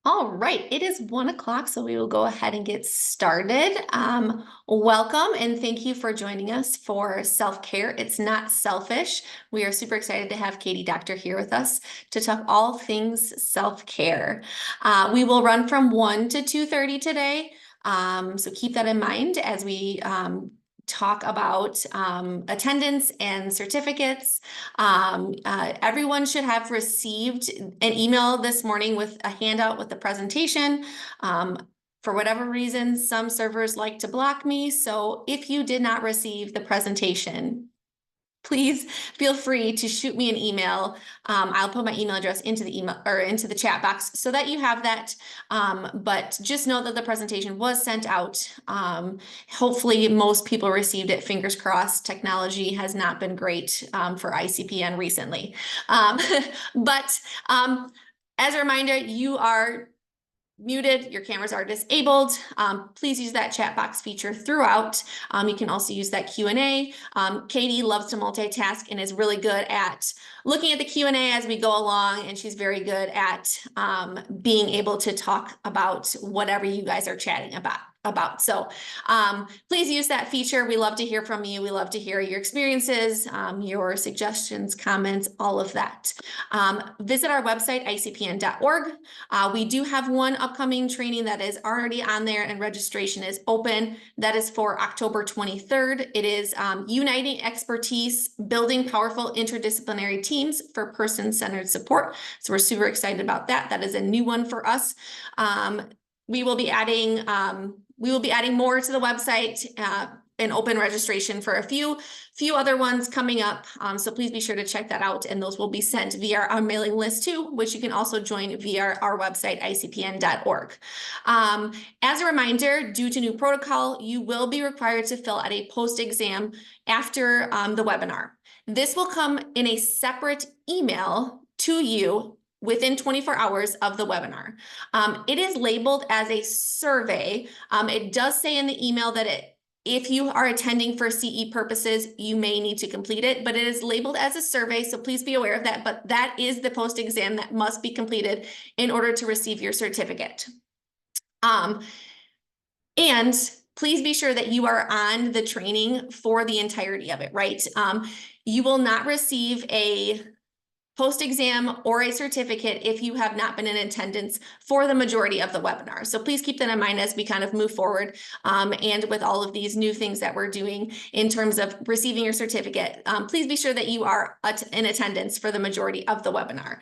All right, it is 1 o'clock, so we will go ahead and get started. Welcome and thank you for joining us for self-care. It's not selfish. We are super excited to have Katie Doctor here with us to talk all things self-care. We will run from 1 to 2:30 today. So keep that in mind as we talk about attendance and certificates. Everyone should have received an email this morning with a handout with the presentation. For whatever reason, some servers like to block me. So if you did not receive the presentation, please feel free to shoot me an email. I'll put my email address into the email or into the chat box so that you have that. But just know that the presentation was sent out. Hopefully most people received it. Fingers crossed. Technology has not been great for ICPN recently. But as a reminder, you are muted, your cameras are disabled. Please use that chat box feature throughout. You can also use that Q&A. Katie loves to multitask and is really good at looking at the Q&A as we go along, and she's very good at being able to talk about whatever you guys are chatting about. So please use that feature. We love to hear from you. We love to hear your experiences, your suggestions, comments, all of that. Visit our website, icpn.org. We do have one upcoming training that is already on there and registration is open. That is for October 23rd. It is Uniting Expertise, Building Powerful Interdisciplinary Teams for Person-Centered Support. So we're super excited about that. That is a new one for us. We will be adding more to the website and open registration for a few other ones coming up. So please be sure to check that out, and those will be sent via our mailing list too, which you can also join via our website, icpn.org. As a reminder, due to new protocol, you will be required to fill out a post-exam after the webinar. This will come in a separate email to you within 24 hours of the webinar. It is labeled as a survey. It does say in the email that if you are attending for CE purposes, you may need to complete it, but it is labeled as a survey, so please be aware of that. But that is the post-exam that must be completed in order to receive your certificate. And please be sure that you are on the training for the entirety of it, right? You will not receive a post-exam or a certificate if you have not been in attendance for the majority of the webinar. So please keep that in mind as we kind of move forward and with all of these new things that we're doing in terms of receiving your certificate. Please be sure that you are in attendance for the majority of the webinar.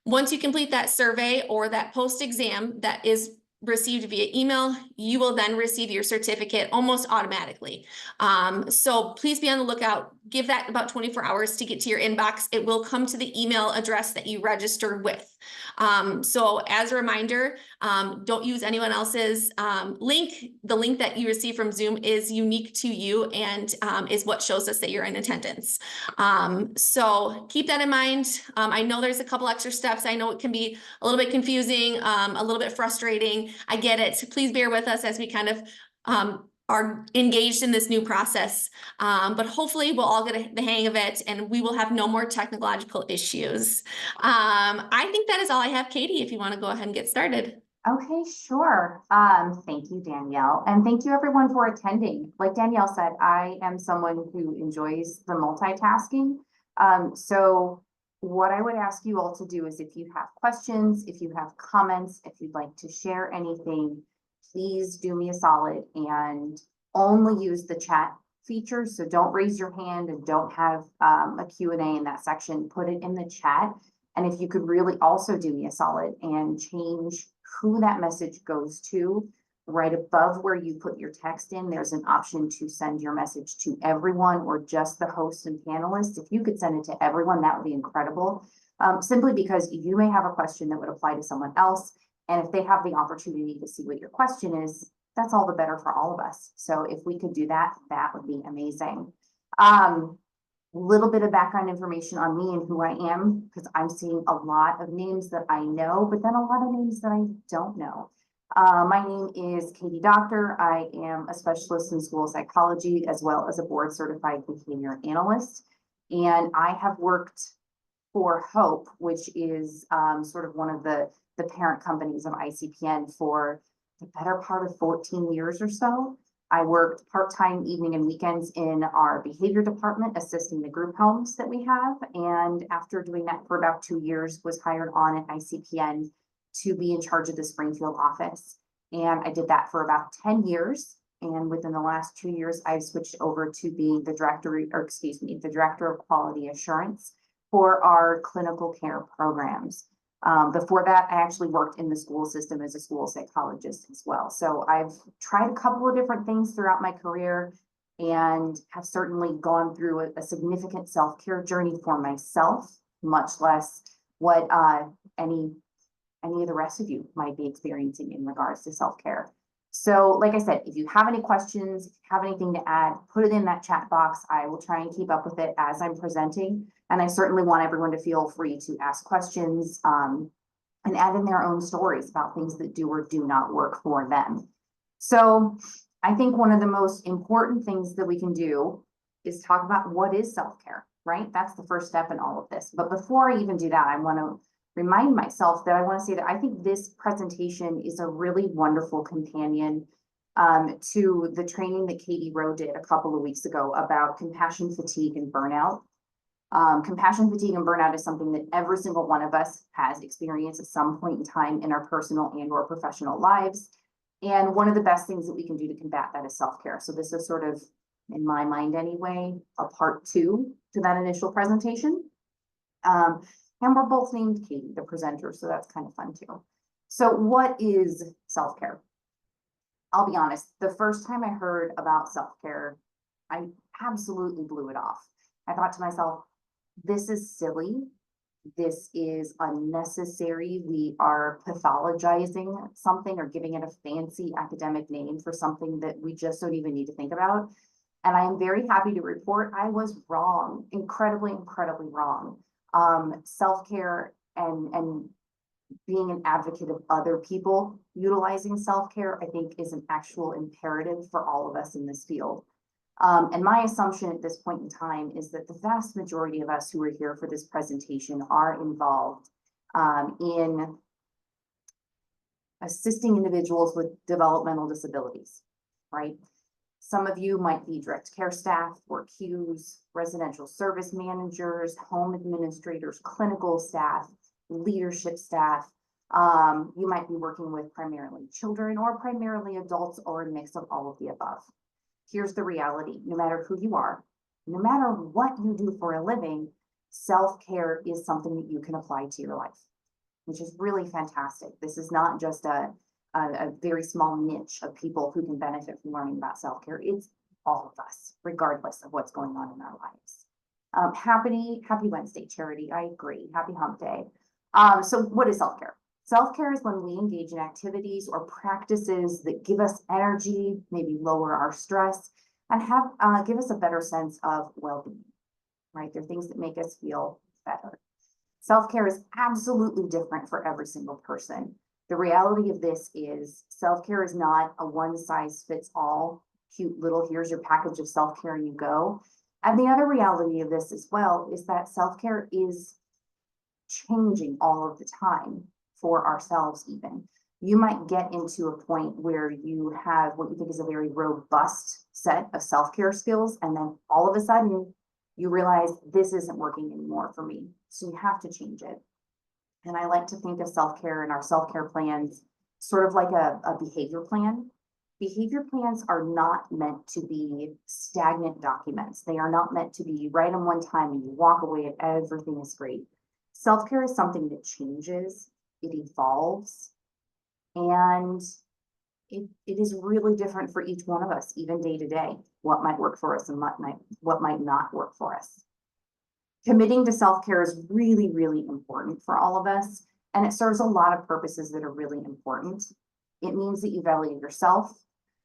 Once you complete that survey or that post-exam that is received via email, you will then receive your certificate almost automatically. So please be on the lookout. Give that about 24 hours to get to your inbox. It will come to the email address that you registered with. So as a reminder, don't use anyone else's link. The link that you receive from Zoom is unique to you and is what shows us that you're in attendance. So keep that in mind. I know there's a couple extra steps. I know it can be a little bit confusing, a little bit frustrating. I get it. Please bear with us as we kind of are engaged in this new process. But hopefully we'll all get the hang of it and we will have no more technological issues. I think that is all I have, Katie, if you want to go ahead and get started. Okay, sure. Thank you, Danielle. And thank you everyone for attending. Like Danielle said, I am someone who enjoys the multitasking. So what I would ask you all to do is if you have questions, if you have comments, if you'd like to share anything, please do me a solid and only use the chat feature. So don't raise your hand and don't have a Q&A in that section. Put it in the chat. And if you could really also do me a solid and change who that message goes to, right above where you put your text in, there's an option to send your message to everyone or just the hosts and panelists. If you could send it to everyone, that would be incredible. Simply because you may have a question that would apply to someone else. And if they have the opportunity to see what your question is, that's all the better for all of us. So if we could do that, that would be amazing. Little bit of background information on me and who I am, because I'm seeing a lot of names that I know, but then a lot of names that I don't know. My name is Katie Doctor. I am a specialist in school psychology as well as a board certified behavior analyst. And I have worked for HOPE, which is sort of one of the the parent companies of ICPN for the better part of 14 years or so. I worked part-time evening and weekends in our behavior department, assisting the group homes that we have. And after doing that for about 2 years, was hired on at ICPN to be in charge of the Springfield office. And I did that for about 10 years. And within the last 2 years, I've switched over to being the the director of quality assurance for our clinical care programs. Before that, I actually worked in the school system as a school psychologist as well. So I've tried a couple of different things throughout my career and have certainly gone through a significant self-care journey for myself, much less what any of the rest of you might be experiencing in regards to self-care. So like I said, if you have any questions, if you have anything to add, put it in that chat box. I will try and keep up with it as I'm presenting. And I certainly want everyone to feel free to ask questions and add in their own stories about things that do or do not work for them. So I think one of the most important things that we can do is talk about what is self-care, right? That's the first step in all of this. But before I even do that, I want to remind myself that I want to say that I think this presentation is a really wonderful companion to the training that Katie Rowe did a couple of weeks ago about compassion fatigue and burnout. Compassion fatigue and burnout is something that every single one of us has experienced at some point in time in our personal and or professional lives. And one of the best things that we can do to combat that is self-care. So this is sort of, in my mind anyway, a part 2 to that initial presentation. And we're both named Katie, the presenter, so that's kind of fun too. So what is self-care? I'll be honest, the first time I heard about self-care, I absolutely blew it off. I thought to myself, this is silly. This is unnecessary. We are pathologizing something or giving it a fancy academic name for something that we just don't even need to think about. And I am very happy to report I was wrong, incredibly, incredibly wrong. Self-care and being an advocate of other people utilizing self-care, I think, is an actual imperative for all of us in this field. And my assumption at this point in time is that the vast majority of us who are here for this presentation are involved in assisting individuals with developmental disabilities, right? Some of you might be direct care staff, or Qs, residential service managers, home administrators, clinical staff, leadership staff. You might be working with primarily children or primarily adults or a mix of all of the above. Here's the reality. No matter who you are, no matter what you do for a living, self-care is something that you can apply to your life, which is really fantastic. This is not just a very small niche of people who can benefit from learning about self-care. It's all of us, regardless of what's going on in our lives. Happy Wednesday, Charity. I agree. Happy hump day. So what is self-care? Self-care is when we engage in activities or practices that give us energy, maybe lower our stress, and give us a better sense of well-being, right? They're things that make us feel better. Self-care is absolutely different for every single person. The reality of this is self-care is not a one-size-fits-all, cute little, here's your package of self-care and you go. And the other reality of this as well is that self-care is changing all of the time for ourselves even. You might get into a point where you have what you think is a very robust set of self-care skills, and then all of a sudden you realize this isn't working anymore for me. So you have to change it. And I like to think of self-care and our self-care plans sort of like a behavior plan. Behavior plans are not meant to be stagnant documents. They are not meant to be write them one time and you walk away and everything is great. Self-care is something that changes, it evolves, and it is really different for each one of us, even day to day, what might work for us and what might not work for us. Committing to self-care is really, really important for all of us, and it serves a lot of purposes that are really important. It means that you value yourself,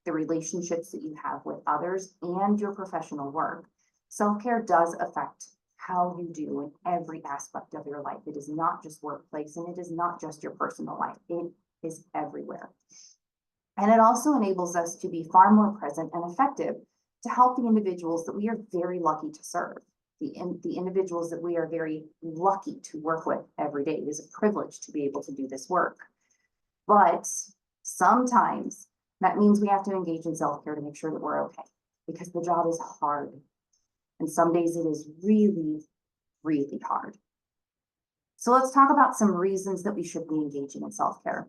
the relationships that you have with others, and your professional work. Self-care does affect how you do in every aspect of your life. It is not just workplace, and it is not just your personal life. It is everywhere. And it also enables us to be far more present and effective to help the individuals that we are very lucky to serve. the individuals that we are very lucky to work with every day. It is a privilege to be able to do this work. But sometimes that means we have to engage in self-care to make sure that we're okay, because the job is hard. And some days it is really, really hard. So let's talk about some reasons that we should be engaging in self-care.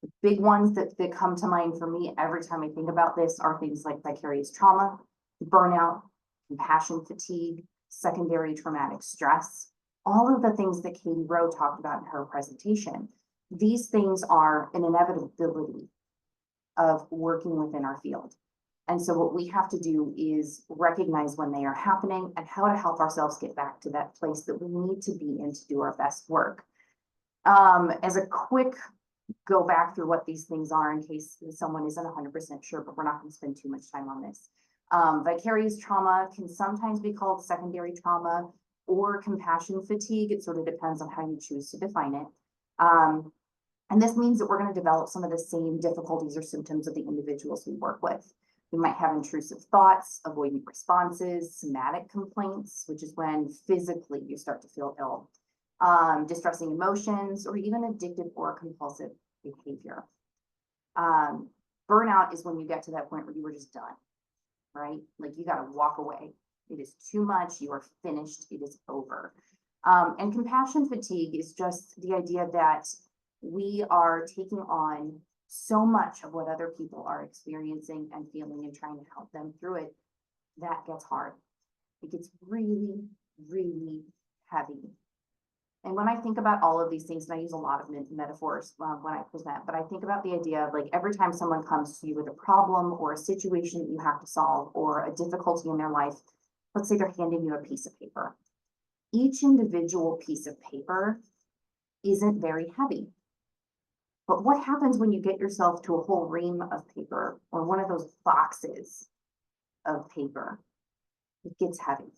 The big ones that come to mind for me every time I think about this are things like vicarious trauma, burnout, compassion fatigue, secondary traumatic stress, all of the things that Katie Rowe talked about in her presentation. These things are an inevitability of working within our field. And so what we have to do is recognize when they are happening and how to help ourselves get back to that place that we need to be in to do our best work. As a quick go back through what these things are in case someone isn't 100% sure, but we're not going to spend too much time on this. Vicarious trauma can sometimes be called secondary trauma or compassion fatigue. It sort of depends on how you choose to define it. And this means that we're going to develop some of the same difficulties or symptoms of the individuals we work with. We might have intrusive thoughts, avoidant responses, somatic complaints, which is when physically you start to feel ill, distressing emotions, or even addictive or compulsive behavior. Burnout is when you get to that point where you were just done, right? Like you got to walk away. It is too much. You are finished. It is over. And compassion fatigue is just the idea that we are taking on so much of what other people are experiencing and feeling and trying to help them through it. That gets hard. It gets really, really heavy. And when I think about all of these things, and I use a lot of metaphors when I present, but I think about the idea of like every time someone comes to you with a problem or a situation that you have to solve or a difficulty in their life, let's say they're handing you a piece of paper. Each individual piece of paper isn't very heavy. But what happens when you get yourself to a whole ream of paper or one of those boxes of paper? It gets heavy.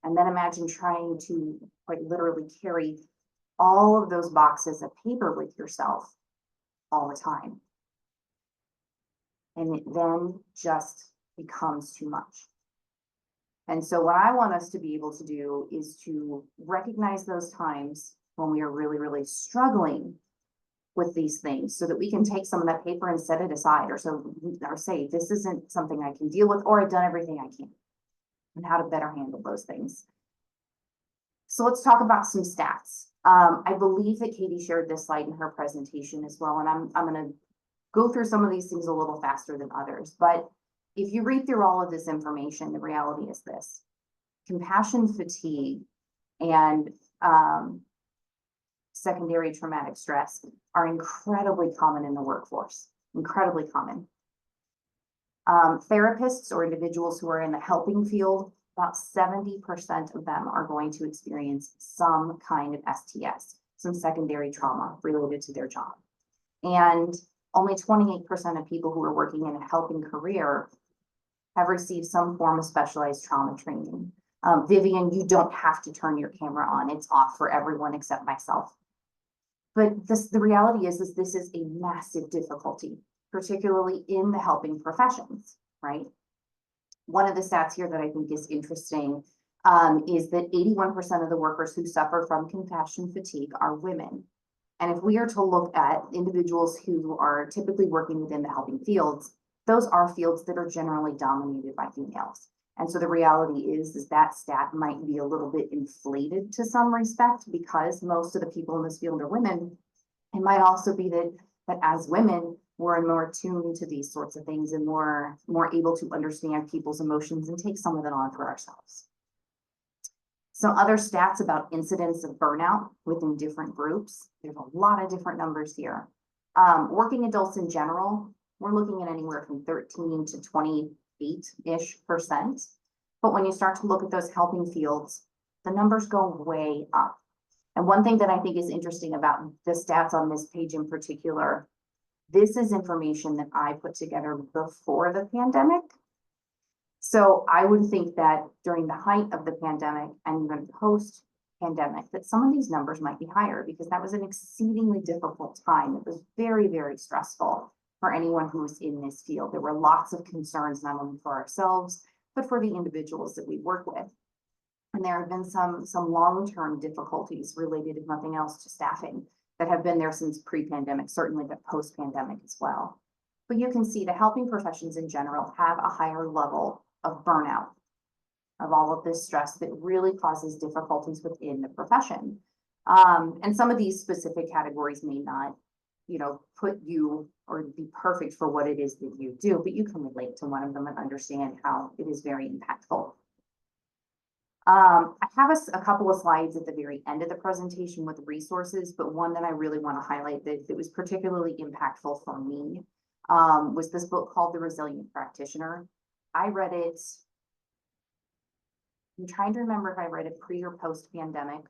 And then imagine trying to quite literally carry all of those boxes of paper with yourself all the time. And it then just becomes too much. And so what I want us to be able to do is to recognize those times when we are really, really struggling with these things so that we can take some of that paper and set it aside or say, this isn't something I can deal with, or I've done everything I can, and how to better handle those things. So let's talk about some stats. I believe that Katie shared this slide in her presentation as well, and I'm going to go through some of these things a little faster than others. But if you read through all of this information, the reality is this: compassion fatigue and secondary traumatic stress are incredibly common in the workforce, incredibly common. Therapists or individuals who are in the helping field, about 70% of them are going to experience some kind of STS, some secondary trauma related to their job. And only 28% of people who are working in a helping career have received some form of specialized trauma training. Vivian, you don't have to turn your camera on. It's off for everyone except myself. But the reality is this is a massive difficulty, particularly in the helping professions, right? One of the stats here that I think is interesting is that 81% of the workers who suffer from compassion fatigue are women. And if we are to look at individuals who are typically working within the helping fields, those are fields that are generally dominated by females. And so the reality is that stat might be a little bit inflated to some respect because most of the people in this field are women. It might also be that as women, we're more tuned to these sorts of things and more able to understand people's emotions and take some of it on for ourselves. Some other stats about incidents of burnout within different groups. There's a lot of different numbers here. Working adults in general, we're looking at anywhere from 13 to 28-ish%. But when you start to look at those helping fields, the numbers go way up. And one thing that I think is interesting about the stats on this page in particular, this is information that I put together before the pandemic. So I would think that during the height of the pandemic and even post-pandemic, that some of these numbers might be higher because that was an exceedingly difficult time. It was very, very stressful for anyone who was in this field. There were lots of concerns, not only for ourselves, but for the individuals that we work with. And there have been some long-term difficulties related, if nothing else, to staffing that have been there since pre-pandemic, certainly, but post-pandemic as well. But you can see the helping professions in general have a higher level of burnout, of all of this stress that really causes difficulties within the profession. And some of these specific categories may not, put you or be perfect for what it is that you do, but you can relate to one of them and understand how it is very impactful. I have a couple of slides at the very end of the presentation with resources, but one that I really want to highlight that was particularly impactful for me was this book called The Resilient Practitioner. I read it. I'm trying to remember if I read it pre or post pandemic.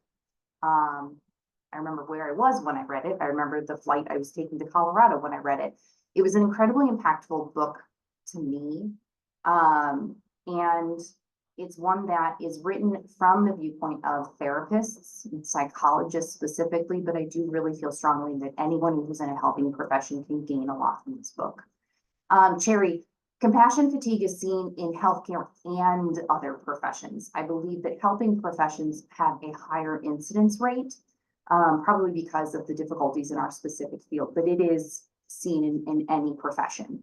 I remember where I was when I read it. I remember the flight I was taking to Colorado when I read it. It was an incredibly impactful book to me. And it's one that is written from the viewpoint of therapists and psychologists specifically, but I do really feel strongly that anyone who's in a helping profession can gain a lot from this book. Cherry, compassion fatigue is seen in healthcare and other professions. I believe that helping professions have a higher incidence rate, probably because of the difficulties in our specific field, but it is seen in any profession.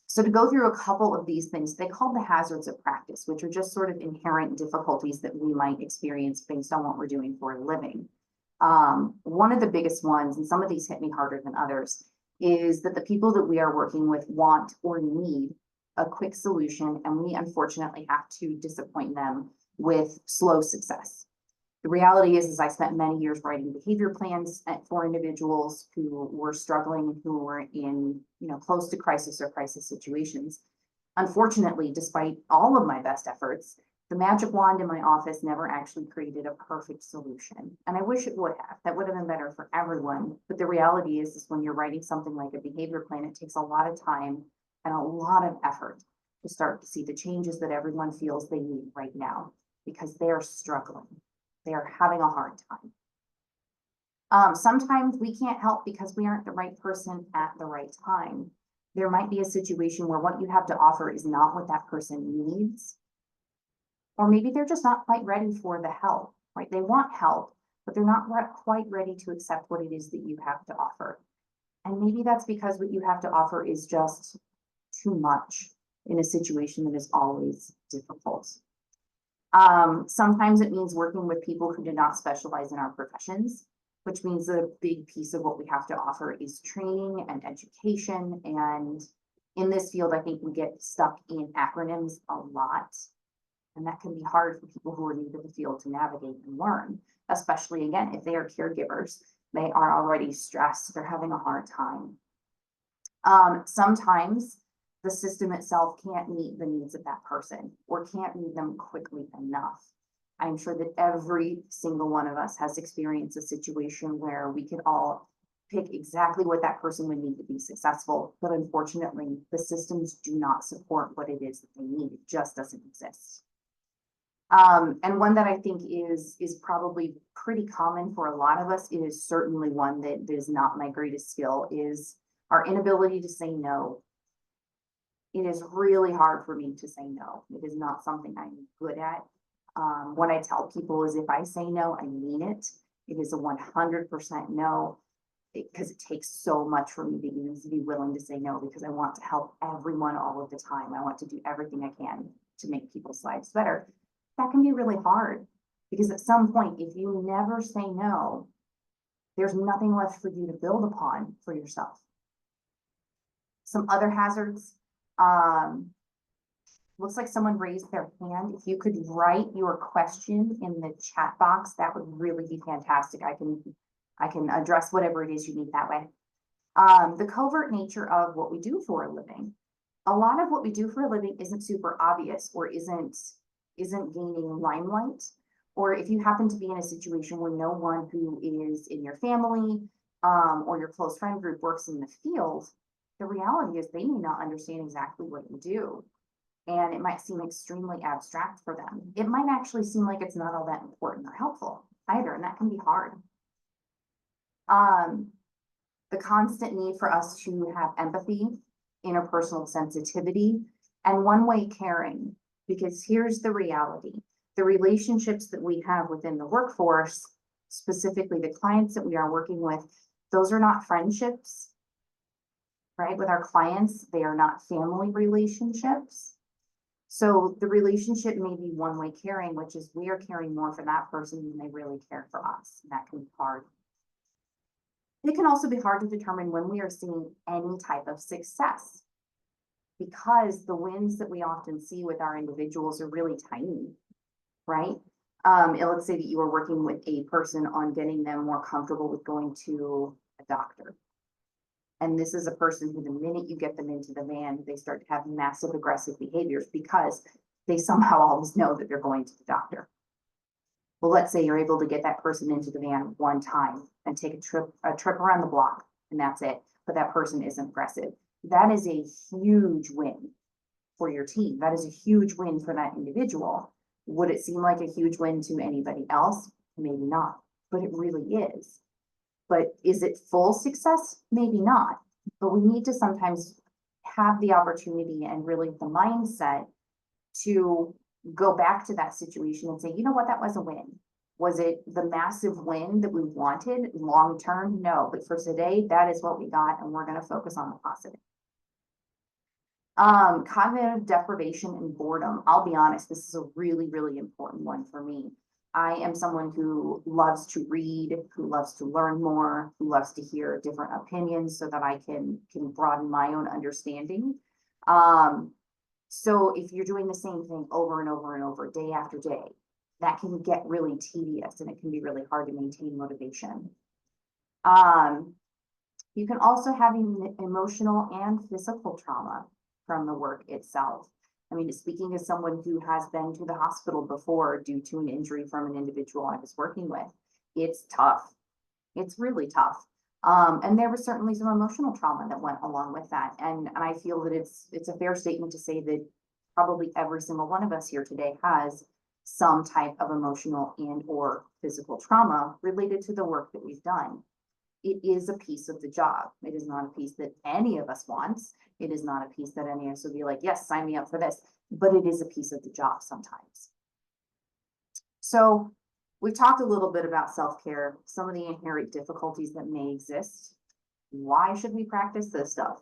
So to go through a couple of these things, they call the hazards of practice, which are just sort of inherent difficulties that we might experience based on what we're doing for a living. One of the biggest ones, and some of these hit me harder than others, is that the people that we are working with want or need a quick solution, and we unfortunately have to disappoint them with slow success. The reality is I spent many years writing behavior plans for individuals who were struggling, who were in, close to crisis or crisis situations. Unfortunately, despite all of my best efforts, the magic wand in my office never actually created a perfect solution. And I wish it would have. That would have been better for everyone. But the reality is when you're writing something like a behavior plan, it takes a lot of time and a lot of effort to start to see the changes that everyone feels they need right now because they're struggling. They are having a hard time. Sometimes we can't help because we aren't the right person at the right time. There might be a situation where what you have to offer is not what that person needs. Or maybe they're just not quite ready for the help, right? They want help, but they're not quite ready to accept what it is that you have to offer. And maybe that's because what you have to offer is just too much in a situation that is always difficult. Sometimes it means working with people who do not specialize in our professions, which means that a big piece of what we have to offer is training and education. And in this field, I think we get stuck in acronyms a lot. And that can be hard for people who are new to the field to navigate and learn, especially again, if they are caregivers, they are already stressed, they're having a hard time. Sometimes the system itself can't meet the needs of that person or can't meet them quickly enough. I'm sure that every single one of us has experienced a situation where we could all pick exactly what that person would need to be successful, but unfortunately, the systems do not support what it is that they need. It just doesn't exist. And one that I think is probably pretty common for a lot of us, it is certainly one that is not my greatest skill, is our inability to say no. It is really hard for me to say no. It is not something I'm good at. What I tell people is if I say no, I mean it. It is a 100% no, because it takes so much for me to even be willing to say no, because I want to help everyone all of the time. I want to do everything I can to make people's lives better. That can be really hard because at some point, if you never say no, there's nothing left for you to build upon for yourself. Some other hazards. Looks like someone raised their hand. If you could write your question in the chat box, that would really be fantastic. I can address whatever it is you need that way. The covert nature of what we do for a living. A lot of what we do for a living isn't super obvious or isn't gaining limelight. Or if you happen to be in a situation where no one who is in your family or your close friend group works in the field, the reality is they may not understand exactly what you do. And it might seem extremely abstract for them. It might actually seem like it's not all that important or helpful either, and that can be hard. The constant need for us to have empathy, interpersonal sensitivity, and one-way caring, because here's the reality. The relationships that we have within the workforce, specifically the clients that we are working with, those are not friendships, right? With our clients, they are not family relationships. So the relationship may be one-way caring, which is we are caring more for that person than they really care for us. And that can be hard. It can also be hard to determine when we are seeing any type of success, because the wins that we often see with our individuals are really tiny, right? And let's say that you are working with a person on getting them more comfortable with going to a doctor. And this is a person who, the minute you get them into the van, they start to have massive aggressive behaviors because they somehow always know that they're going to the doctor. Well, let's say you're able to get that person into the van one time and take a trip around the block, and that's it. But that person isn't aggressive. That is a huge win for your team. That is a huge win for that individual. Would it seem like a huge win to anybody else? Maybe not, but it really is. But is it full success? Maybe not. But we need to sometimes have the opportunity and really the mindset to go back to that situation and say, you know what, that was a win. Was it the massive win that we wanted long term? No, but for today, that is what we got, and we're going to focus on the positive. Cognitive deprivation and boredom. I'll be honest, this is a really, really important one for me. I am someone who loves to read, who loves to learn more, who loves to hear different opinions so that I can broaden my own understanding. So if you're doing the same thing over and over and over, day after day, that can get really tedious and it can be really hard to maintain motivation. You can also have emotional and physical trauma from the work itself. I mean, speaking as someone who has been to the hospital before due to an injury from an individual I was working with, it's tough. It's really tough. And there was certainly some emotional trauma that went along with that. And I feel that it's a fair statement to say that probably every single one of us here today has some type of emotional and or physical trauma related to the work that we've done. It is a piece of the job. It is not a piece that any of us wants. It is not a piece that any of us would be like, yes, sign me up for this, but it is a piece of the job sometimes. So we talked a little bit about self-care, some of the inherent difficulties that may exist. Why should we practice this stuff,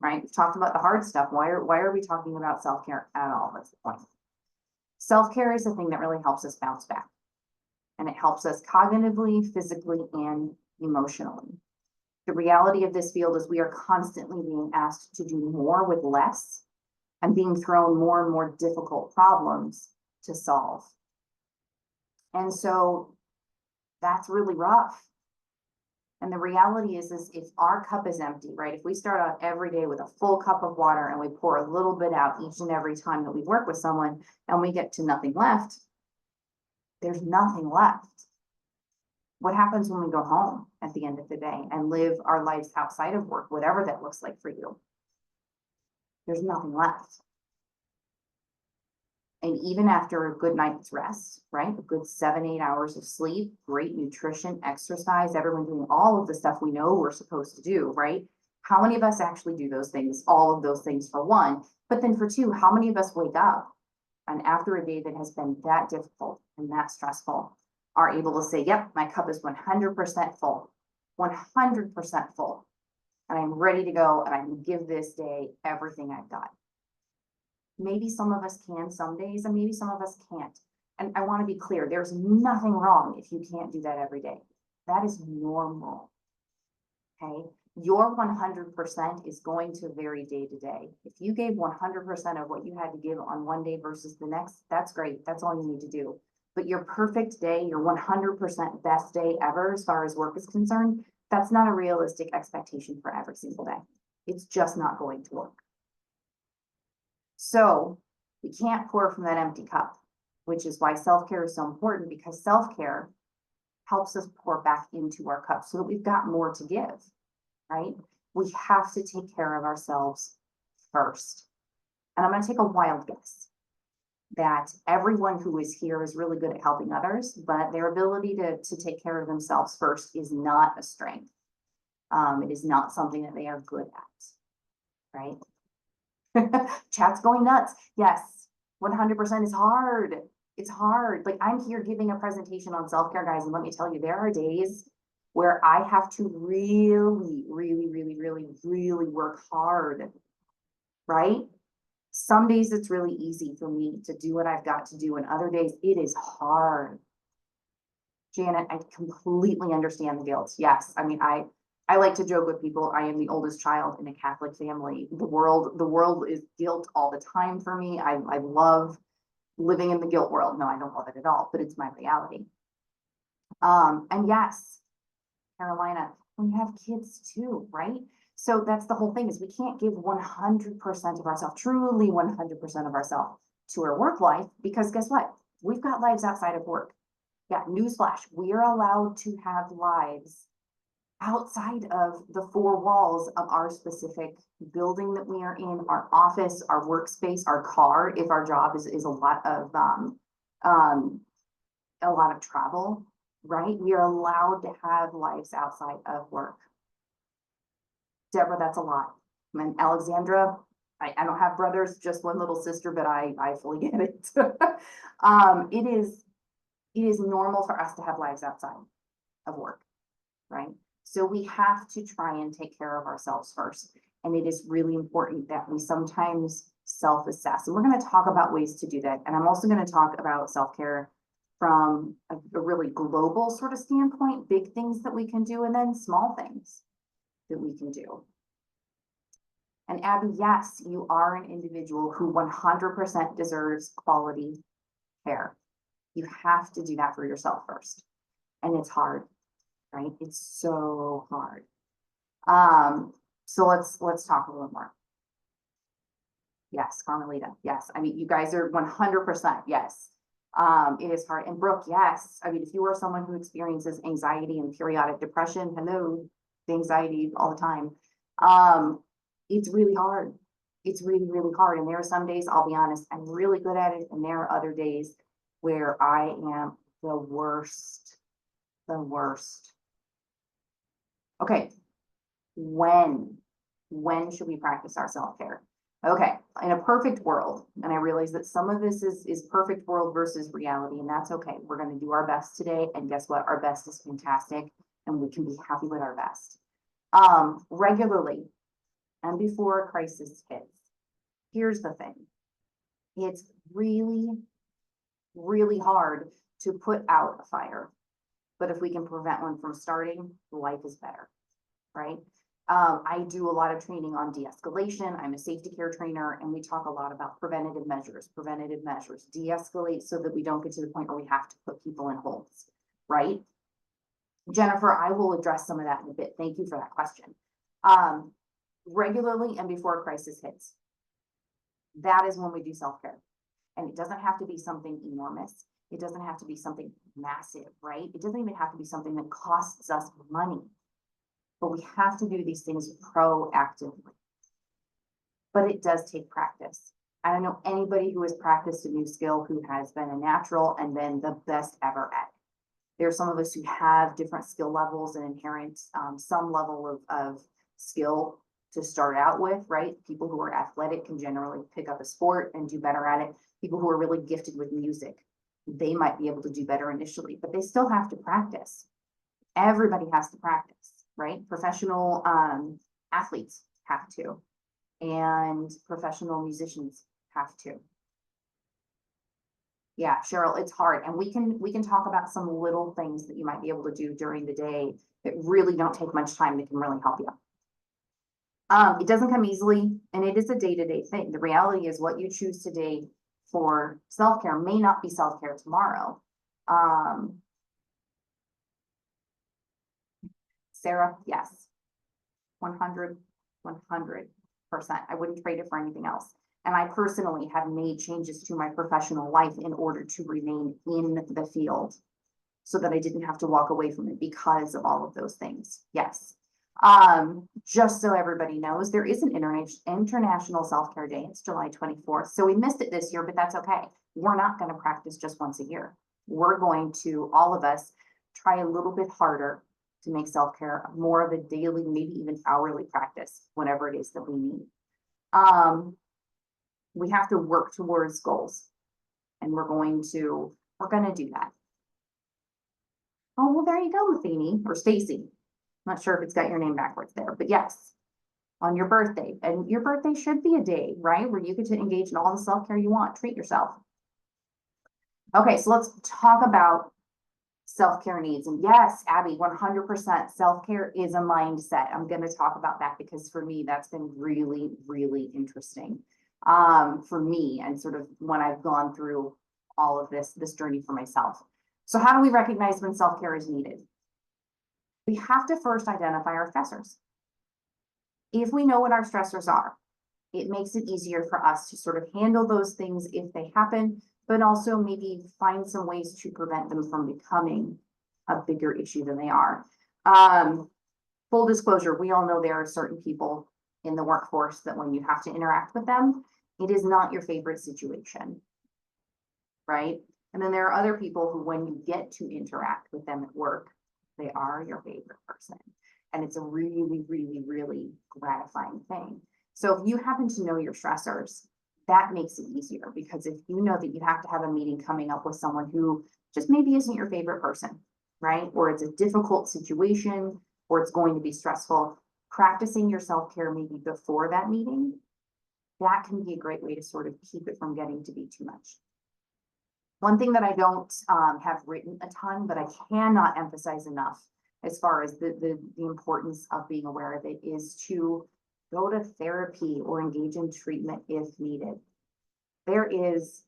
right? We've talked about the hard stuff. Why are we talking about self-care at all? That's the point. Self-care is the thing that really helps us bounce back. And it helps us cognitively, physically, and emotionally. The reality of this field is we are constantly being asked to do more with less and being thrown more and more difficult problems to solve. And so that's really rough. And the reality is if our cup is empty, right? If we start out every day with a full cup of water and we pour a little bit out each and every time that we work with someone and we get to nothing left, there's nothing left. What happens when we go home at the end of the day and live our lives outside of work, whatever that looks like for you? There's nothing left. And even after a good night's rest, right? A good 7-8 hours of sleep, great nutrition, exercise, everyone doing all of the stuff we know we're supposed to do, right? How many of us actually do those things, all of those things for one? But then for two, how many of us wake up and after a day that has been that difficult and that stressful, are able to say, yep, my cup is 100% full, 100% full, and I'm ready to go and I can give this day everything I've got. Maybe some of us can some days and maybe some of us can't. And I want to be clear, there's nothing wrong if you can't do that every day. That is normal, okay? Your 100% is going to vary day to day. If you gave 100% of what you had to give on one day versus the next, that's great. That's all you need to do. But your perfect day, your 100% best day ever, as far as work is concerned, that's not a realistic expectation for every single day. It's just not going to work. So we can't pour from that empty cup, which is why self-care is so important, because self-care helps us pour back into our cup so that we've got more to give, right? We have to take care of ourselves first. And I'm going to take a wild guess that everyone who is here is really good at helping others, but their ability to take care of themselves first is not a strength. It is not something that they are good at, right? Chat's going nuts. Yes, 100% is hard. It's hard. Like I'm here giving a presentation on self-care, guys, and let me tell you, there are days where I have to really work hard, right? Some days it's really easy for me to do what I've got to do, and other days it is hard. Janet, I completely understand the guilt. Yes, I mean, I like to joke with people. I am the oldest child in a Catholic family. The world is guilt all the time for me. I love living in the guilt world. No, I don't love it at all, but it's my reality. And yes, Carolina, we have kids too, right? So that's the whole thing is we can't give 100% of ourselves, truly 100% of ourselves to our work life, because guess what? We've got lives outside of work. Yeah, newsflash, we are allowed to have lives outside of the four walls of our specific building that we are in, our office, our workspace, our car, if our job is um, a lot of travel, right? We are allowed to have lives outside of work. Deborah, that's a lot. And Alexandra, I don't have brothers, just one little sister, but I fully get it. It is normal for us to have lives outside of work, right? So we have to try and take care of ourselves first. And it is really important that we sometimes self-assess. And we're going to talk about ways to do that. And I'm also going to talk about self-care from a really global sort of standpoint, big things that we can do, and then small things that we can do. And Abby, yes, you are an individual who 100% deserves quality care. You have to do that for yourself first. And it's hard, right? It's so hard. So let's talk a little more. Yes, Carmelita. Yes. I mean, you guys are 100%. Yes. It is hard. And Brooke, yes. I mean, if you are someone who experiences anxiety and periodic depression, hello, anxiety all the time. It's really hard. It's really hard. And there are some days, I'll be honest, I'm really good at it. And there are other days where I am the worst. Okay. When should we practice our self-care? Okay, in a perfect world, and I realize that some of this is perfect world versus reality, and that's okay. We're going to do our best today, and guess what? Our best is fantastic, and we can be happy with our best. Regularly, and before a crisis hits. Here's the thing. It's really hard to put out a fire, but if we can prevent one from starting, life is better, right? I do a lot of training on de-escalation. I'm a safety care trainer, and we talk a lot about preventative measures, de-escalate so that we don't get to the point where we have to put people in holds, right? Jennifer, I will address some of that in a bit. Thank you for that question. Regularly and before a crisis hits. That is when we do self-care. And it doesn't have to be something enormous. It doesn't have to be something massive, right? It doesn't even have to be something that costs us money. But we have to do these things proactively. But it does take practice. I don't know anybody who has practiced a new skill who has been a natural and been the best ever at it. There are some of us who have different skill levels and inherent some level of skill to start out with, right? People who are athletic can generally pick up a sport and do better at it. People who are really gifted with music, they might be able to do better initially, but they still have to practice. Everybody has to practice. Right? Professional athletes have to, and professional musicians have to. Yeah, Cheryl, it's hard. And we can talk about some little things that you might be able to do during the day that really don't take much time that can really help you. It doesn't come easily, and it is a day-to-day thing. The reality is what you choose today for self-care may not be self-care tomorrow. Sarah, yes. 100%. I wouldn't trade it for anything else. And I personally have made changes to my professional life in order to remain in the field so that I didn't have to walk away from it because of all of those things. Yes. Just so everybody knows, there is an International Self-Care Day. It's July 24th. So we missed it this year, but that's okay. We're not going to practice just once a year. We're going to, all of us, try a little bit harder to make self-care more of a daily, maybe even hourly practice, whatever it is that we need. We have to work towards goals. And we're gonna do that. Oh, well, there you go, Matheny, or Stacy. Not sure if it's got your name backwards there, but yes, on your birthday. And your birthday should be a day, right, where you get to engage in all the self-care you want, treat yourself. Okay, so let's talk about self-care needs. And yes, Abby, 100% self-care is a mindset. I'm going to talk about that because for me, that's been really, really interesting for me and sort of when I've gone through all of this journey for myself. So how do we recognize when self-care is needed? We have to first identify our stressors. If we know what our stressors are, it makes it easier for us to sort of handle those things if they happen, but also maybe find some ways to prevent them from becoming a bigger issue than they are. Full disclosure, we all know there are certain people in the workforce that when you have to interact with them, it is not your favorite situation, right? And then there are other people who, when you get to interact with them at work, they are your favorite person. And it's a really, really, really gratifying thing. So if you happen to know your stressors, that makes it easier because if you know that you have to have a meeting coming up with someone who just maybe isn't your favorite person, right? Or it's a difficult situation, or it's going to be stressful, practicing your self-care maybe before that meeting, that can be a great way to sort of keep it from getting to be too much. One thing that I don't have written a ton, but I cannot emphasize enough as far as the importance of being aware of it is to go to therapy or engage in treatment if needed. There is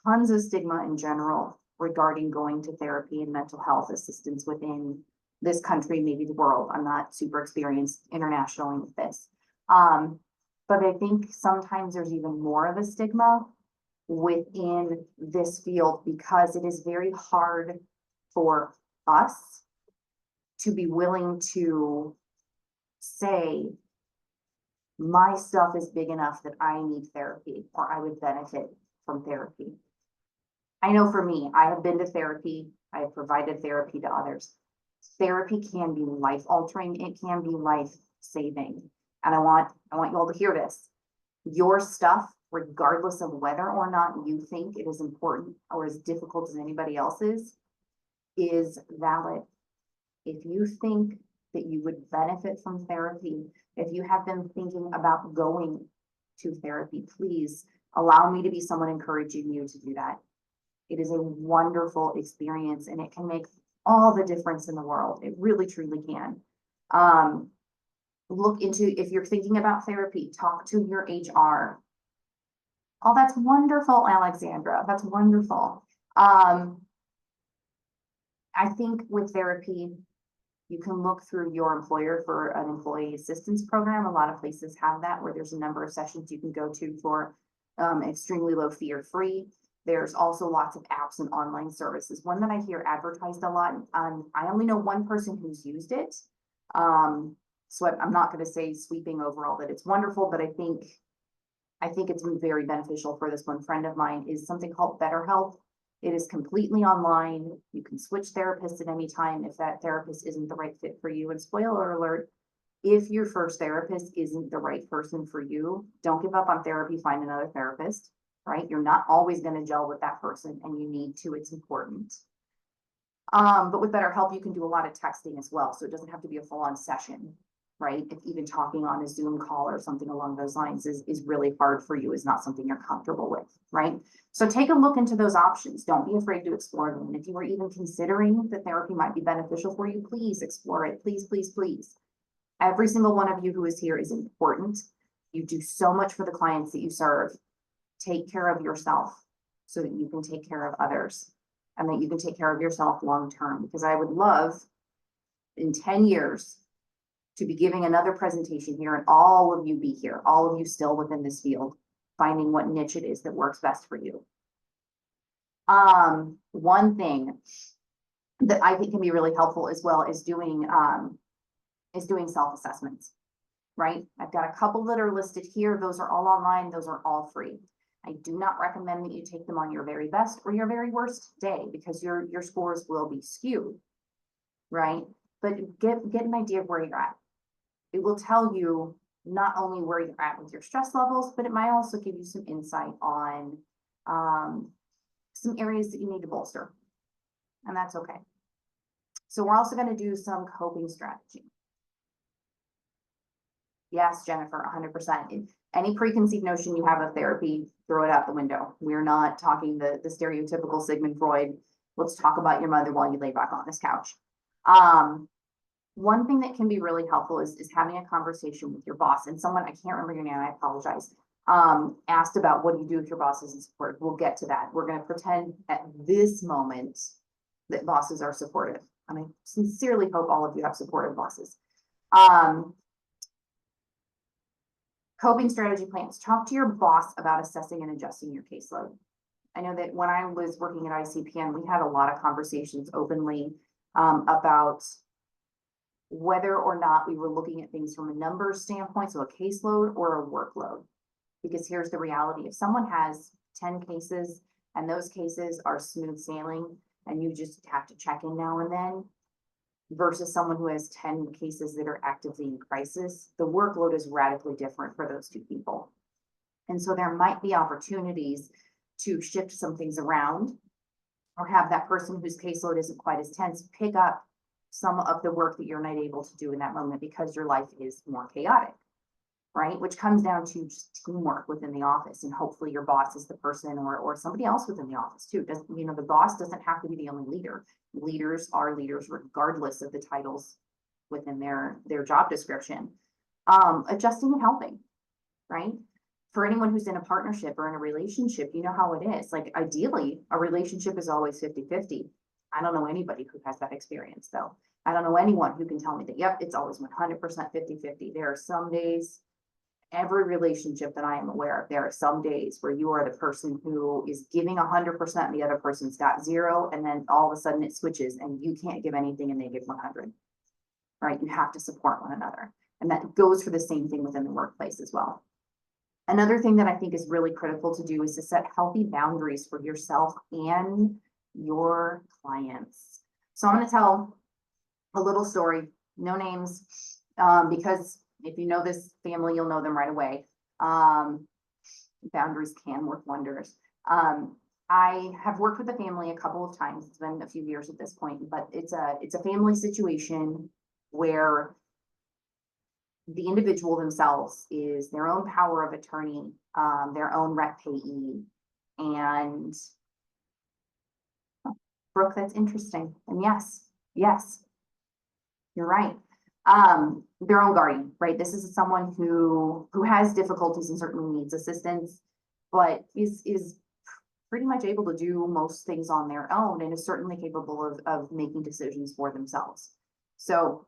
tons of stigma in general regarding going to therapy and mental health assistance within this country, maybe the world. I'm not super experienced internationally with this. But I think sometimes there's even more of a stigma within this field because it is very hard for us to be willing to say, my stuff is big enough that I need therapy or I would benefit from therapy. I know for me, I have been to therapy. I have provided therapy to others. Therapy can be life altering. It can be life saving. And I want you all to hear this. Your stuff, regardless of whether or not you think it is important or as difficult as anybody else's, is valid. If you think that you would benefit from therapy, if you have been thinking about going to therapy, please allow me to be someone encouraging you to do that. It is a wonderful experience and it can make all the difference in the world. It really, truly can. Look into, if you're thinking about therapy, talk to your HR. Oh, that's wonderful, Alexandra. That's wonderful. I think with therapy, you can look through your employer for an employee assistance program. A lot of places have that where there's a number of sessions you can go to for extremely low fee or free. There's also lots of apps and online services. One that I hear advertised a lot, I only know one person who's used it. So I'm not going to say sweeping overall that it's wonderful, but I think it's been very beneficial for this one friend of mine is something called BetterHelp. It is completely online. You can switch therapists at any time if that therapist isn't the right fit for you. And spoiler alert, if your first therapist isn't the right person for you, don't give up on therapy, find another therapist, right? You're not always going to gel with that person and you need to, it's important. But with BetterHelp, you can do a lot of texting as well. So it doesn't have to be a full-on session, right? If even talking on a Zoom call or something along those lines is really hard for you, is not something you're comfortable with, right? So take a look into those options. Don't be afraid to explore them. And if you were even considering that therapy might be beneficial for you, please explore it. Please, please, please. Every single one of you who is here is important. You do so much for the clients that you serve. Take care of yourself so that you can take care of others and that you can take care of yourself long-term. Because I would love in 10 years to be giving another presentation here and all of you be here, all of you still within this field, finding what niche it is that works best for you. One thing that I think can be really helpful as well is doing self-assessments, right? I've got a couple that are listed here. Those are all online. Those are all free. I do not recommend that you take them on your very best or your very worst day because your scores will be skewed, right? But get an idea of where you're at. It will tell you not only where you're at with your stress levels, but it might also give you some insight on some areas that you need to bolster, and that's okay. So we're also going to do some coping strategy. Yes, Jennifer, 100%. Any preconceived notion you have of therapy, throw it out the window. We're not talking the stereotypical Sigmund Freud. Let's talk about your mother while you lay back on this couch. One thing that can be really helpful is having a conversation with your boss. And someone, I can't remember your name, I apologize, asked about what do you do if your boss isn't supportive. We'll get to that. We're going to pretend at this moment that bosses are supportive. And I sincerely hope all of you have supportive bosses. Coping strategy plans. Talk to your boss about assessing and adjusting your caseload. I know that when I was working at ICPN, we had a lot of conversations openly about whether or not we were looking at things from a numbers standpoint, so a caseload or a workload. Because here's the reality. If someone has 10 cases and those cases are smooth sailing and you just have to check in now and then, versus someone who has 10 cases that are actively in crisis, the workload is radically different for those two people. And so there might be opportunities to shift some things around or have that person whose caseload isn't quite as tense pick up some of the work that you're not able to do in that moment because your life is more chaotic, right? Which comes down to just teamwork within the office, and hopefully your boss is the person or somebody else within the office too. The boss doesn't have to be the only leader. Leaders are leaders regardless of the titles within their job description. Adjusting and helping, right? For anyone who's in a partnership or in a relationship, you know how it is. Like ideally, a relationship is always 50-50. I don't know anybody who has that experience though. I don't know anyone who can tell me that, yep, it's always 100% 50-50. There are some days, every relationship that I am aware of, there are some days where you are the person who is giving 100% and the other person's got 0, and then all of a sudden it switches and you can't give anything and they give 100, right? You have to support one another. And that goes for the same thing within the workplace as well. Another thing that I think is really critical to do is to set healthy boundaries for yourself and your clients. So I'm going to tell a little story, no names, because if you know this family, you'll know them right away. Boundaries can work wonders. I have worked with the family a couple of times. It's been a few years at this point, but it's a family situation where the individual themselves is their own power of attorney, their own rep payee. And Brooke, that's interesting. And yes, you're right. Their own guardian, right? This is someone who has difficulties and certainly needs assistance, but is pretty much able to do most things on their own and is certainly capable of making decisions for themselves. So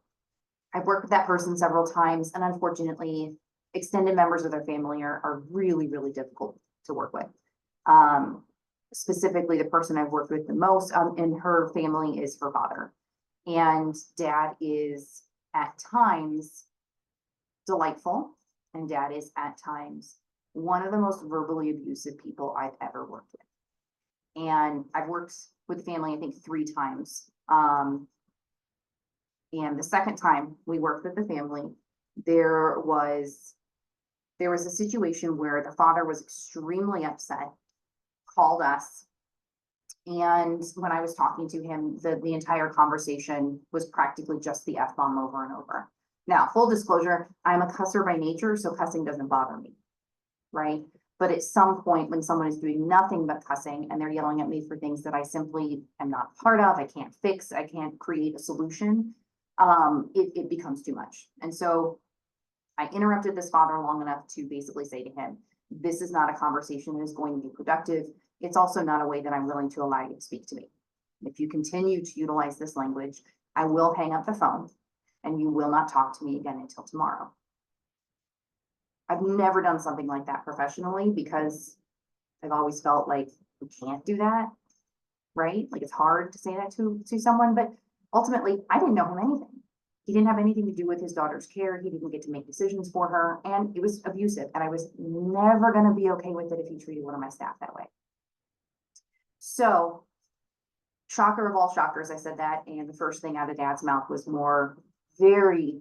I've worked with that person several times, and unfortunately, extended members of their family are really, really difficult to work with. Specifically, the person I've worked with the most in her family is her father. And dad is at times delightful, and dad is at times one of the most verbally abusive people I've ever worked with. And I've worked with the family, I think 3 times. And the second time we worked with the family, there was a situation where the father was extremely upset, called us. And when I was talking to him, the entire conversation was practically just the F-bomb over and over. Now, full disclosure, I'm a cusser by nature, so cussing doesn't bother me, right? But at some point when someone is doing nothing but cussing and they're yelling at me for things that I simply am not part of, I can't fix, I can't create a solution, it becomes too much. And so I interrupted this father long enough to basically say to him, this is not a conversation that is going to be productive. It's also not a way that I'm willing to allow you to speak to me. If you continue to utilize this language, I will hang up the phone and you will not talk to me again until tomorrow. I've never done something like that professionally because I've always felt like we can't do that, right? Like it's hard to say that to someone, but ultimately I didn't know him anything. He didn't have anything to do with his daughter's care. He didn't get to make decisions for her, and it was abusive. And I was never going to be okay with it if he treated one of my staff that way. So, shocker of all shockers, I said that, and the first thing out of dad's mouth was more very,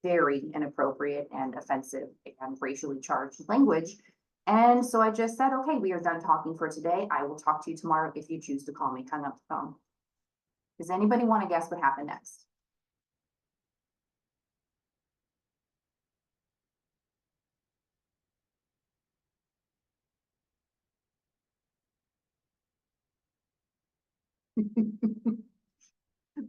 very inappropriate and offensive and racially charged language. And so I just said, okay, we are done talking for today. I will talk to you tomorrow if you choose to call me. Hung up the phone. Does anybody want to guess what happened next?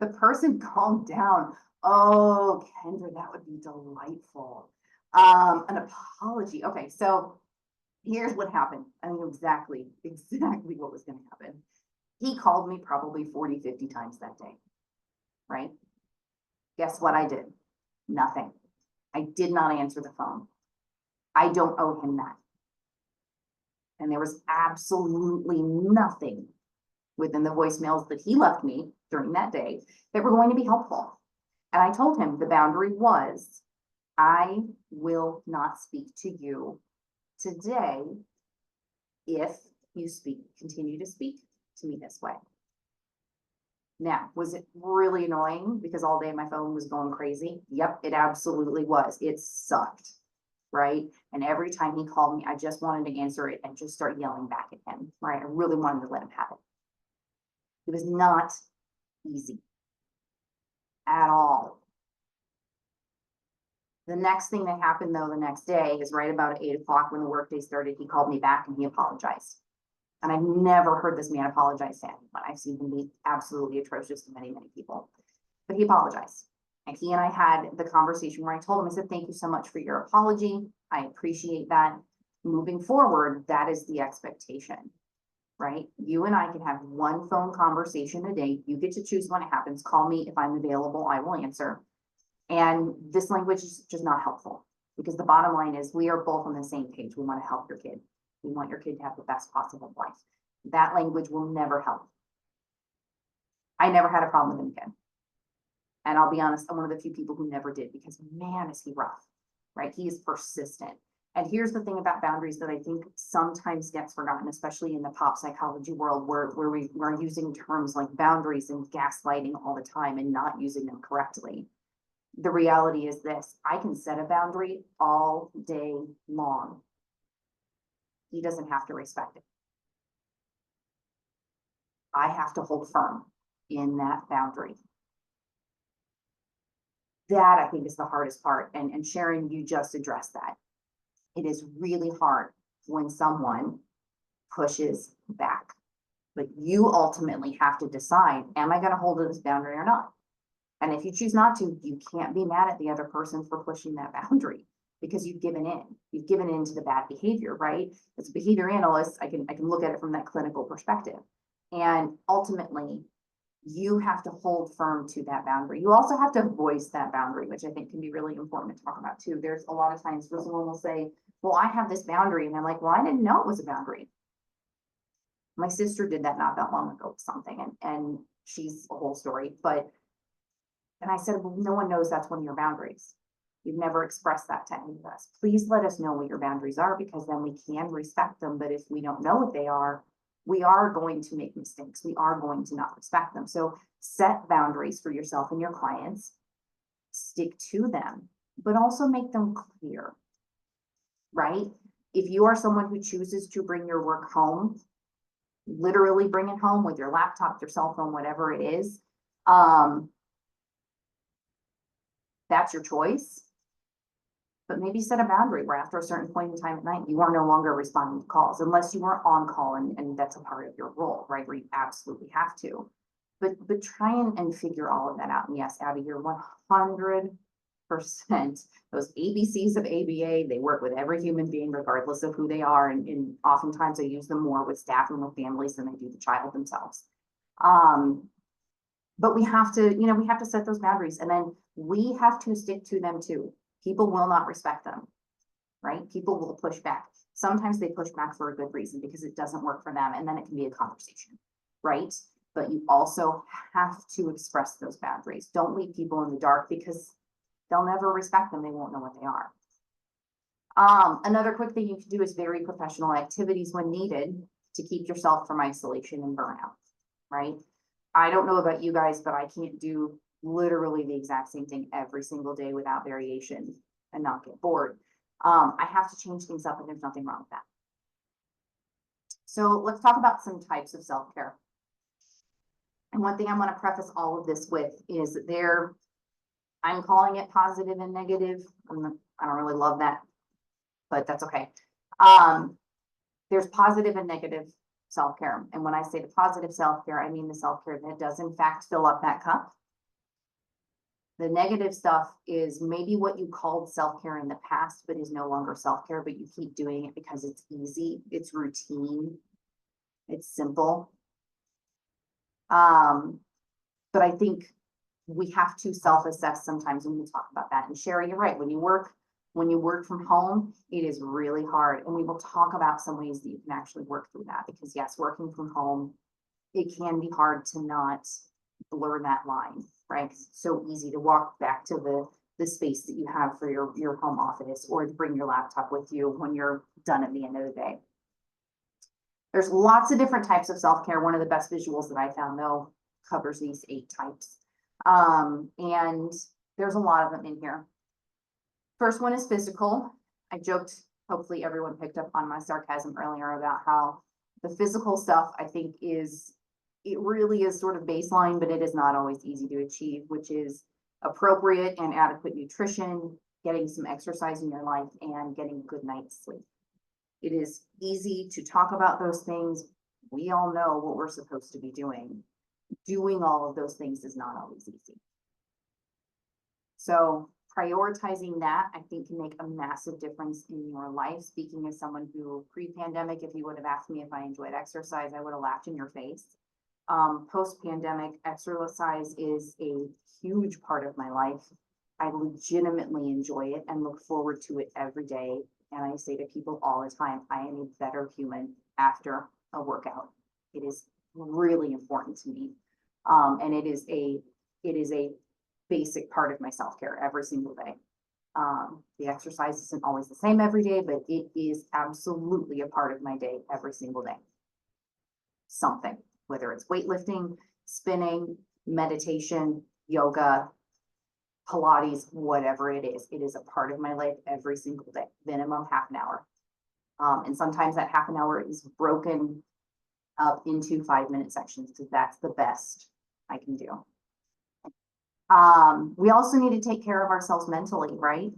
The person calmed down. Oh, Kendra, that would be delightful. An apology. Okay, so here's what happened. I knew exactly what was going to happen. He called me probably 40, 50 times that day, right? Guess what I did? Nothing. I did not answer the phone. I don't owe him that. And there was absolutely nothing within the voicemails that he left me during that day that were going to be helpful. And I told him the boundary was, I will not speak to you today if you continue to speak to me this way. Now, was it really annoying because all day my phone was going crazy? Yep, it absolutely was. It sucked, right? And every time he called me, I just wanted to answer it and just start yelling back at him, right? I really wanted to let him have it. It was not easy at all. The next thing that happened though, the next day is right about 8 o'clock when the workday started, he called me back and he apologized. And I've never heard this man apologize to anyone. I've seen him be absolutely atrocious to many, many people, but he apologized. And he and I had the conversation where I told him, I said, thank you so much for your apology. I appreciate that. Moving forward, that is the expectation, right? You and I can have one phone conversation a day. You get to choose when it happens. Call me if I'm available, I will answer. And this language is just not helpful because the bottom line is we are both on the same page. We want to help your kid. We want your kid to have the best possible life. That language will never help. I never had a problem with him again. And I'll be honest, I'm one of the few people who never did because man, is he rough, right? He is persistent. And here's the thing about boundaries that I think sometimes gets forgotten, especially in the pop psychology world where we're using terms like boundaries and gaslighting all the time and not using them correctly. The reality is this, I can set a boundary all day long. He doesn't have to respect it. I have to hold firm in that boundary. That I think is the hardest part. And Sharon, you just addressed that. It is really hard when someone pushes back. But you ultimately have to decide, am I going to hold to this boundary or not? And if you choose not to, you can't be mad at the other person for pushing that boundary because you've given in. You've given in to the bad behavior, right? As a behavior analyst, I can look at it from that clinical perspective. And ultimately, you have to hold firm to that boundary. You also have to voice that boundary, which I think can be really important to talk about too. There's a lot of times where someone will say, well, I have this boundary. And I'm like, well, I didn't know it was a boundary. My sister did that not that long ago with something, and she's a whole story, and I said, well, no one knows that's one of your boundaries. You've never expressed that to any of us. Please let us know what your boundaries are because then we can respect them. But if we don't know what they are, we are going to make mistakes. We are going to not respect them. So set boundaries for yourself and your clients, stick to them, but also make them clear, right? If you are someone who chooses to bring your work home, literally bring it home with your laptop, your cell phone, whatever it is, that's your choice. But maybe set a boundary where after a certain point in time at night, you are no longer responding to calls unless you are on call and that's a part of your role, right? Where you absolutely have to. But try and figure all of that out. And yes, Abby, you're 100%. Those ABCs of ABA, they work with every human being, regardless of who they are. And oftentimes I use them more with staff and with families than they do the child themselves. But we have to, we have to set those boundaries and then we have to stick to them too. People will not respect them, right? People will push back. Sometimes they push back for a good reason because it doesn't work for them. And then it can be a conversation, right? But you also have to express those boundaries. Don't leave people in the dark because they'll never respect them. They won't know what they are. Another quick thing you can do is vary professional activities when needed to keep yourself from isolation and burnout, right? I don't know about you guys, but I can't do literally the exact same thing every single day without variation and not get bored. I have to change things up and there's nothing wrong with that. So let's talk about some types of self-care. And one thing I want to preface all of this with is I'm calling it positive and negative. I don't really love that, but that's okay. There's positive and negative self-care. And when I say the positive self-care, I mean the self-care that does in fact fill up that cup. The negative stuff is maybe what you called self-care in the past, but is no longer self-care, but you keep doing it because it's easy, it's routine, it's simple. But I think we have to self-assess sometimes when we talk about that. And Sherry, you're right. When you work from home, it is really hard. And we will talk about some ways that you can actually work through that, because yes, working from home, it can be hard to not blur that line, right? It's so easy to walk back to the space that you have for your home office, or to bring your laptop with you when you're done at the end of the day. There's lots of different types of self-care. One of the best visuals that I found, though, covers these 8 types. And there's a lot of them in here. First one is physical. I joked, hopefully everyone picked up on my sarcasm earlier about how the physical stuff, I think, it really is sort of baseline, but it is not always easy to achieve, which is appropriate and adequate nutrition, getting some exercise in your life, and getting a good night's sleep. It is easy to talk about those things. We all know what we're supposed to be doing. Doing all of those things is not always easy. So prioritizing that, I think, can make a massive difference in your life. Speaking as someone who pre-pandemic, if you would have asked me if I enjoyed exercise, I would have laughed in your face. Post-pandemic, exercise is a huge part of my life. I legitimately enjoy it and look forward to it every day. And I say to people all the time, I am a better human after a workout. It is really important to me. And it is a basic part of my self-care every single day. The exercise isn't always the same every day, but it is absolutely a part of my day every single day. Something, whether it's weightlifting, spinning, meditation, yoga, Pilates, whatever it is a part of my life every single day, minimum half an hour. And sometimes that half an hour is broken up into 5-minute sections, because that's the best I can do. We also need to take care of ourselves mentally, right?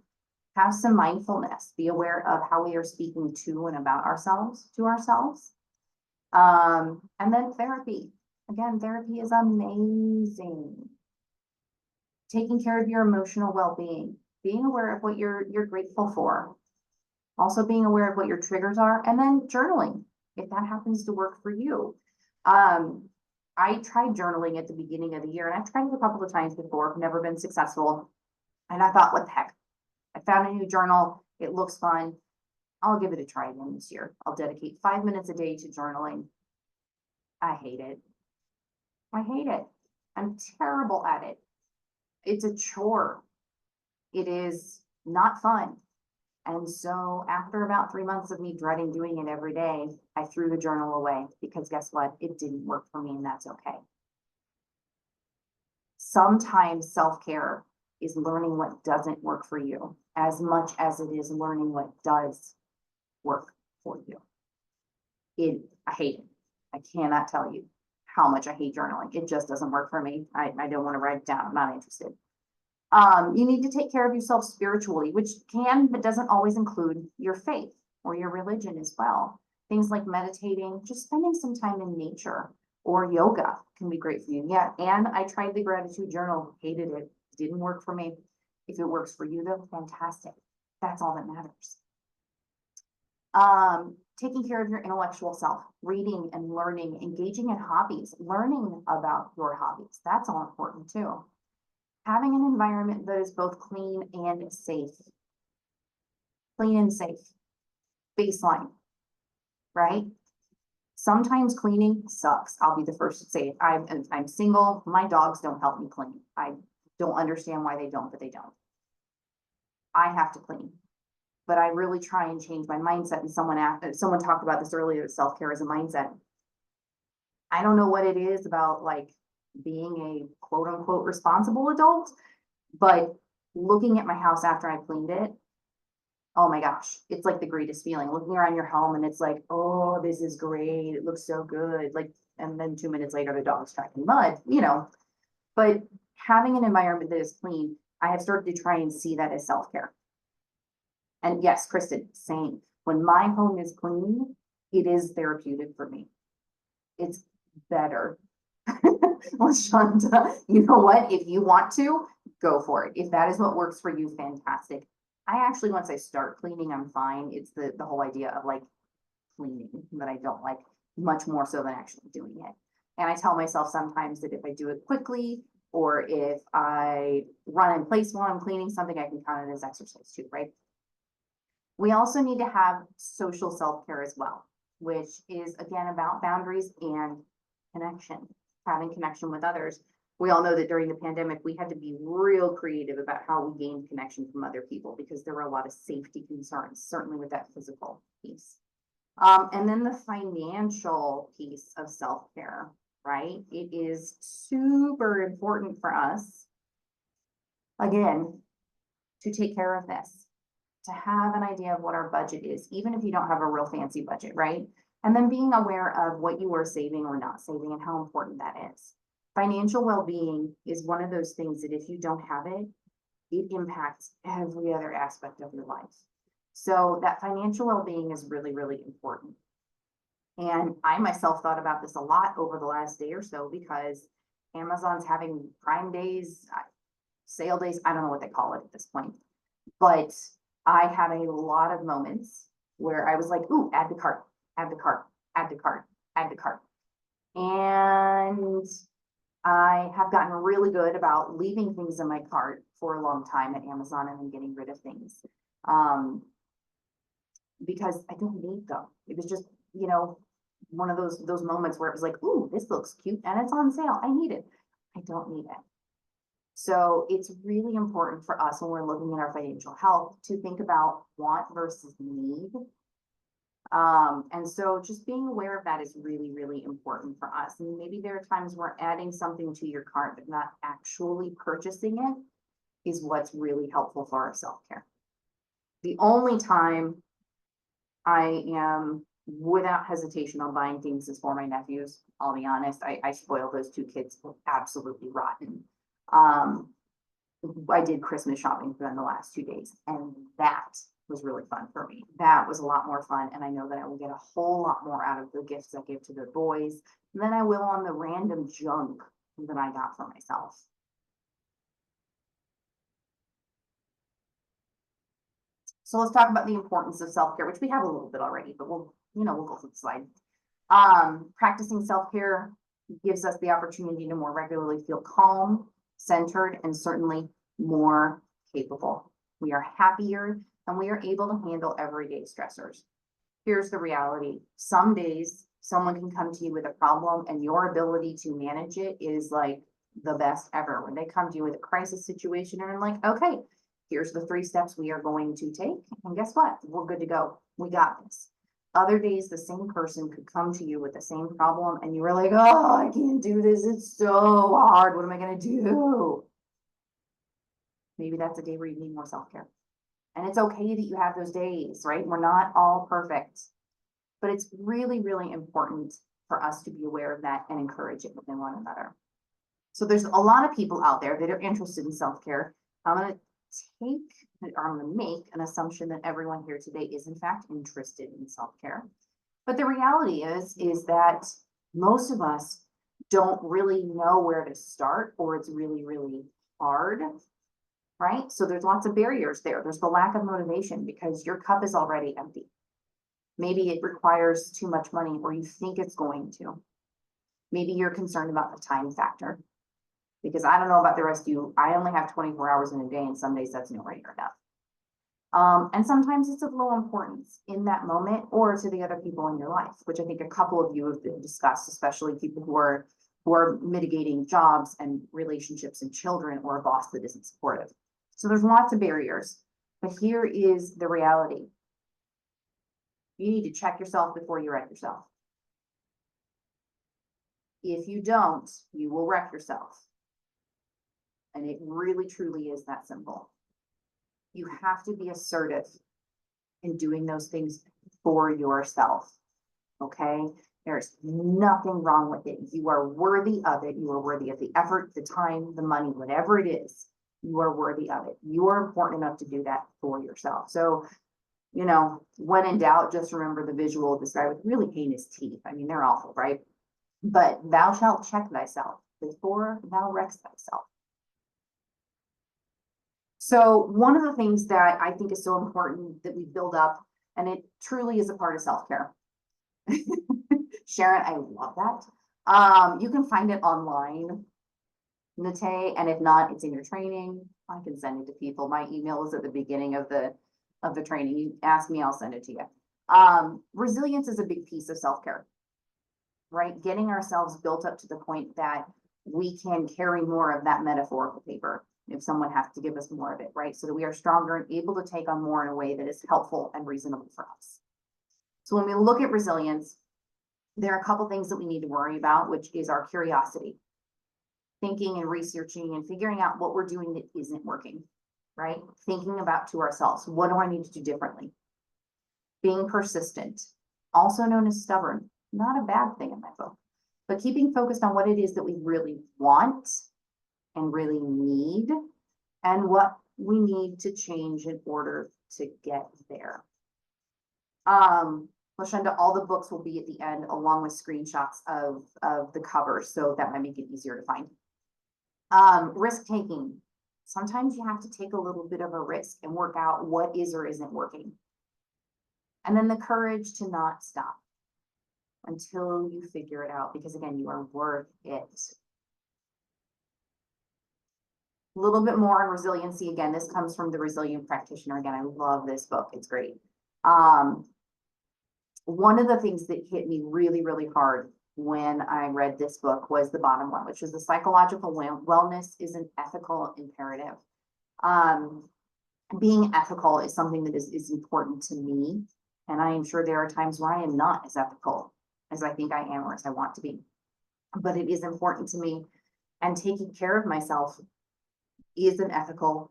Have some mindfulness, be aware of how we are speaking to and about ourselves, to ourselves. And then therapy. Again, therapy is amazing. Taking care of your emotional well-being, being aware of what you're grateful for, also being aware of what your triggers are, and then journaling, if that happens to work for you. I tried journaling at the beginning of the year, and I've tried it a couple of times before, never been successful. And I thought, what the heck? I found a new journal. It looks fun. I'll give it a try again this year. I'll dedicate 5 minutes a day to journaling. I hate it. I hate it. I'm terrible at it. It's a chore. It is not fun. And so after about 3 months of me dreading doing it every day, I threw the journal away, because guess what? It didn't work for me, and that's okay. Sometimes self-care is learning what doesn't work for you as much as it is learning what does work for you. I hate it. I cannot tell you how much I hate journaling. It just doesn't work for me. I don't want to write it down. I'm not interested. You need to take care of yourself spiritually, which can, but doesn't always include your faith or your religion as well. Things like meditating, just spending some time in nature, or yoga can be great for you. Yeah, and I tried the gratitude journal, hated it, didn't work for me. If it works for you, though, fantastic. That's all that matters. Taking care of your intellectual self, reading and learning, engaging in hobbies, learning about your hobbies. That's all important too. Having an environment that is both clean and safe. Clean and safe. Baseline, right? Sometimes cleaning sucks. I'll be the first to say it. I'm single. My dogs don't help me clean. I don't understand why they don't, but they don't. I have to clean. But I really try and change my mindset. And someone talked about this earlier, self-care as a mindset. I don't know what it is about, like, being a quote unquote responsible adult, but looking at my house after I cleaned it, Oh my gosh, it's like the greatest feeling, looking around your home and it's like, oh, this is great. It looks so good. Like, and then 2 minutes later, the dog's tracking mud, but having an environment that is clean, I have started to try and see that as self-care. And yes, Kristen, same. When my home is clean, it is therapeutic for me. It's better. Well, Shanta, you know what? If you want to, go for it. If that is what works for you, fantastic. I actually, once I start cleaning, I'm fine. It's the whole idea of like cleaning that I don't like, much more so than actually doing it. And I tell myself sometimes that if I do it quickly, or if I run in place while I'm cleaning something, I can count it as exercise too, right? We also need to have social self-care as well, which is again about boundaries and connection, having connection with others. We all know that during the pandemic, we had to be real creative about how we gained connection from other people because there were a lot of safety concerns, certainly with that physical piece. And then the financial piece of self-care, right? It is super important for us, again, to take care of this, to have an idea of what our budget is, even if you don't have a real fancy budget, right? And then being aware of what you are saving or not saving and how important that is. Financial well-being is one of those things that if you don't have it, it impacts every other aspect of your life. So that financial well-being is really, really important. And I myself thought about this a lot over the last day or so because Amazon's having Prime Days, sale days, I don't know what they call it at this point, but I had a lot of moments where I was like, ooh, add to cart, add to cart, add to cart, add to cart. And I have gotten really good about leaving things in my cart for a long time at Amazon and then getting rid of things. Because I don't need them. It was just, one of those moments where it was like, ooh, this looks cute and it's on sale. I need it. I don't need it. So it's really important for us when we're looking at our financial health to think about want versus need. And so just being aware of that is really, really important for us. And maybe there are times where adding something to your cart, but not actually purchasing it is what's really helpful for our self-care. The only time I am without hesitation on buying things is for my nephews. I'll be honest, I spoil those two kids absolutely rotten. I did Christmas shopping for them the last 2 days, and that was really fun for me. That was a lot more fun, and I know that I will get a whole lot more out of the gifts I give to the boys than I will on the random junk that I got for myself. So let's talk about the importance of self-care, which we have a little bit already, but we'll go through the slide. Practicing self-care gives us the opportunity to more regularly feel calm, centered, and certainly more capable. We are happier and we are able to handle everyday stressors. Here's the reality. Some days someone can come to you with a problem and your ability to manage it is like the best ever. When they come to you with a crisis situation and like, okay, here's the 3 steps we are going to take. And guess what? We're good to go. We got this. Other days, the same person could come to you with the same problem and you were like, oh, I can't do this. It's so hard. What am I going to do? Maybe that's a day where you need more self-care. And it's okay that you have those days, right? We're not all perfect, but it's really, really important for us to be aware of that and encourage it within one another. So there's a lot of people out there that are interested in self-care. I'm going to make an assumption that everyone here today is in fact interested in self-care. But the reality is that most of us don't really know where to start, or it's really, really hard, right? So there's lots of barriers there. There's the lack of motivation because your cup is already empty. Maybe it requires too much money, or you think it's going to. Maybe you're concerned about the time factor. Because I don't know about the rest of you, I only have 24 hours in a day, and some days that's nowhere near enough. And sometimes it's of low importance in that moment or to the other people in your life, which I think a couple of you have discussed, especially people who are mitigating jobs and relationships and children, or a boss that isn't supportive. So there's lots of barriers, but here is the reality. You need to check yourself before you wreck yourself. If you don't, you will wreck yourself. And it really, truly is that simple. You have to be assertive in doing those things for yourself. Okay? There's nothing wrong with it. You are worthy of it. You are worthy of the effort, the time, the money, whatever it is. You are worthy of it. You are important enough to do that for yourself. So, you know, when in doubt, just remember the visual of this guy with really heinous teeth. I mean, they're awful, right? But thou shalt check thyself before thou wreckst thyself. So one of the things that I think is so important that we build up, and it truly is a part of self-care. Sharon, I love that. You can find it online, Nate, and if not, it's in your training. I can send it to people. My email is at the beginning of the training. You ask me, I'll send it to you. Resilience is a big piece of self-care, right? Getting ourselves built up to the point that we can carry more of that metaphorical paper if someone has to give us more of it, right? So that we are stronger and able to take on more in a way that is helpful and reasonable for us. So when we look at resilience, there are a couple things that we need to worry about, which is our curiosity, thinking and researching and figuring out what we're doing that isn't working, right? Thinking about to ourselves, what do I need to do differently? Being persistent, also known as stubborn, not a bad thing in my book, but keeping focused on what it is that we really want and really need and what we need to change in order to get there. LaShonda, all the books will be at the end along with screenshots of the covers, so that might make it easier to find. Risk taking. Sometimes you have to take a little bit of a risk and work out what is or isn't working. And then the courage to not stop until you figure it out, because again, you are worth it. A little bit more on resiliency. Again, this comes from the Resilient Practitioner. Again, I love this book. It's great. One of the things that hit me really, really hard when I read this book was the bottom one, which is the psychological wellness is an ethical imperative. Being ethical is something that is important to me. And I am sure there are times where I am not as ethical as I think I am or as I want to be. But it is important to me. And taking care of myself is an ethical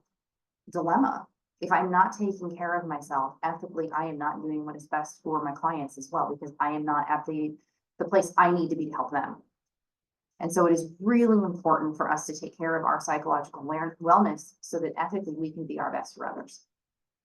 dilemma. If I'm not taking care of myself ethically, I am not doing what is best for my clients as well, because I am not at the place I need to be to help them. And so it is really important for us to take care of our psychological wellness so that ethically we can be our best for others,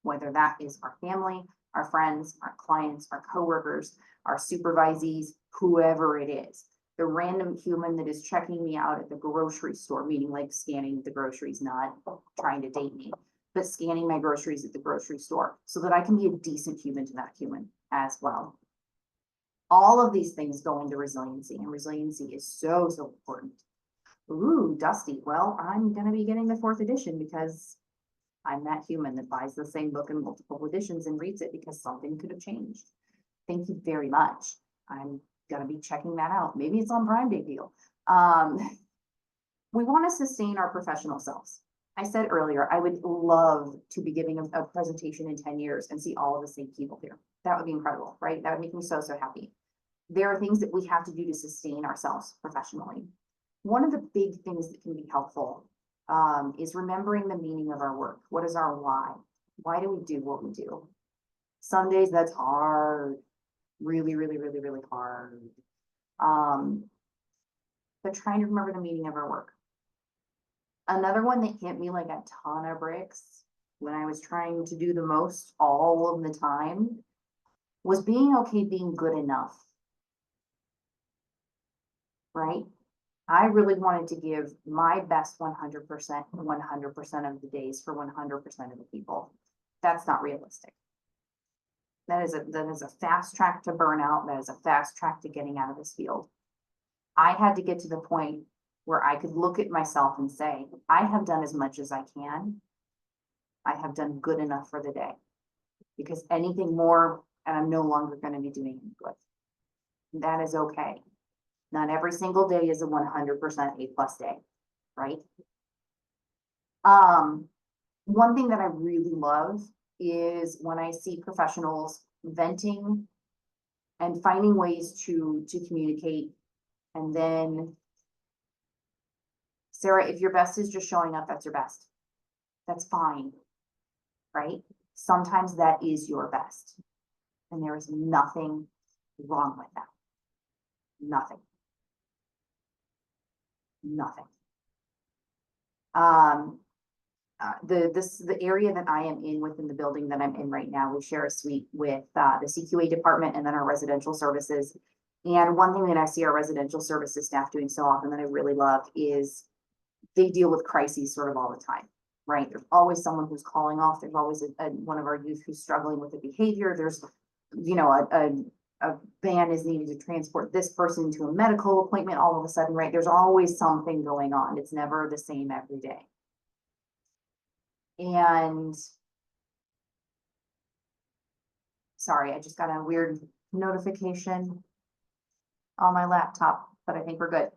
whether that is our family, our friends, our clients, our coworkers, our supervisees, whoever it is. The random human that is checking me out at the grocery store, meaning like scanning the groceries, not trying to date me, but scanning my groceries at the grocery store so that I can be a decent human to that human as well. All of these things go into resiliency, and resiliency is so, so important. Ooh, Dusty. Well, I'm going to be getting the 4th edition because I'm that human that buys the same book in multiple editions and reads it because something could have changed. Thank you very much. I'm going to be checking that out. Maybe it's on Prime Day deal. We want to sustain our professional selves. I said earlier, I would love to be giving a presentation in 10 years and see all of the same people here. That would be incredible, right? That would make me so, so happy. There are things that we have to do to sustain ourselves professionally. One of the big things that can be helpful is remembering the meaning of our work. What is our why? Why do we do what we do? Some days that's hard, really, really, really, really hard. But trying to remember the meaning of our work. Another one that hit me like a ton of bricks when I was trying to do the most all of the time was being okay being good enough. Right? I really wanted to give my best 100% 100% of the days for 100% of the people. That's not realistic. That is a fast track to burnout. That is a fast track to getting out of this field. I had to get to the point where I could look at myself and say, I have done as much as I can. I have done good enough for the day, because anything more and I'm no longer going to be doing any good. That is okay. Not every single day is a 100% A+ day, right? One thing that I really love is when I see professionals venting and finding ways to communicate. And then, Sarah, if your best is just showing up, that's your best. That's fine, right? Sometimes that is your best. And there is nothing wrong with that. Nothing. Nothing. The area that I am in within the building that I'm in right now, we share a suite with the CQA department and then our residential services. And one thing that I see our residential services staff doing so often that I really love is they deal with crises sort of all the time, right? There's always someone who's calling off. There's always one of our youth who's struggling with a behavior. There's, you know, a van is needed to transport this person to a medical appointment all of a sudden, right? There's always something going on. It's never the same every day. And sorry, I just got a weird notification on my laptop, but I think we're good.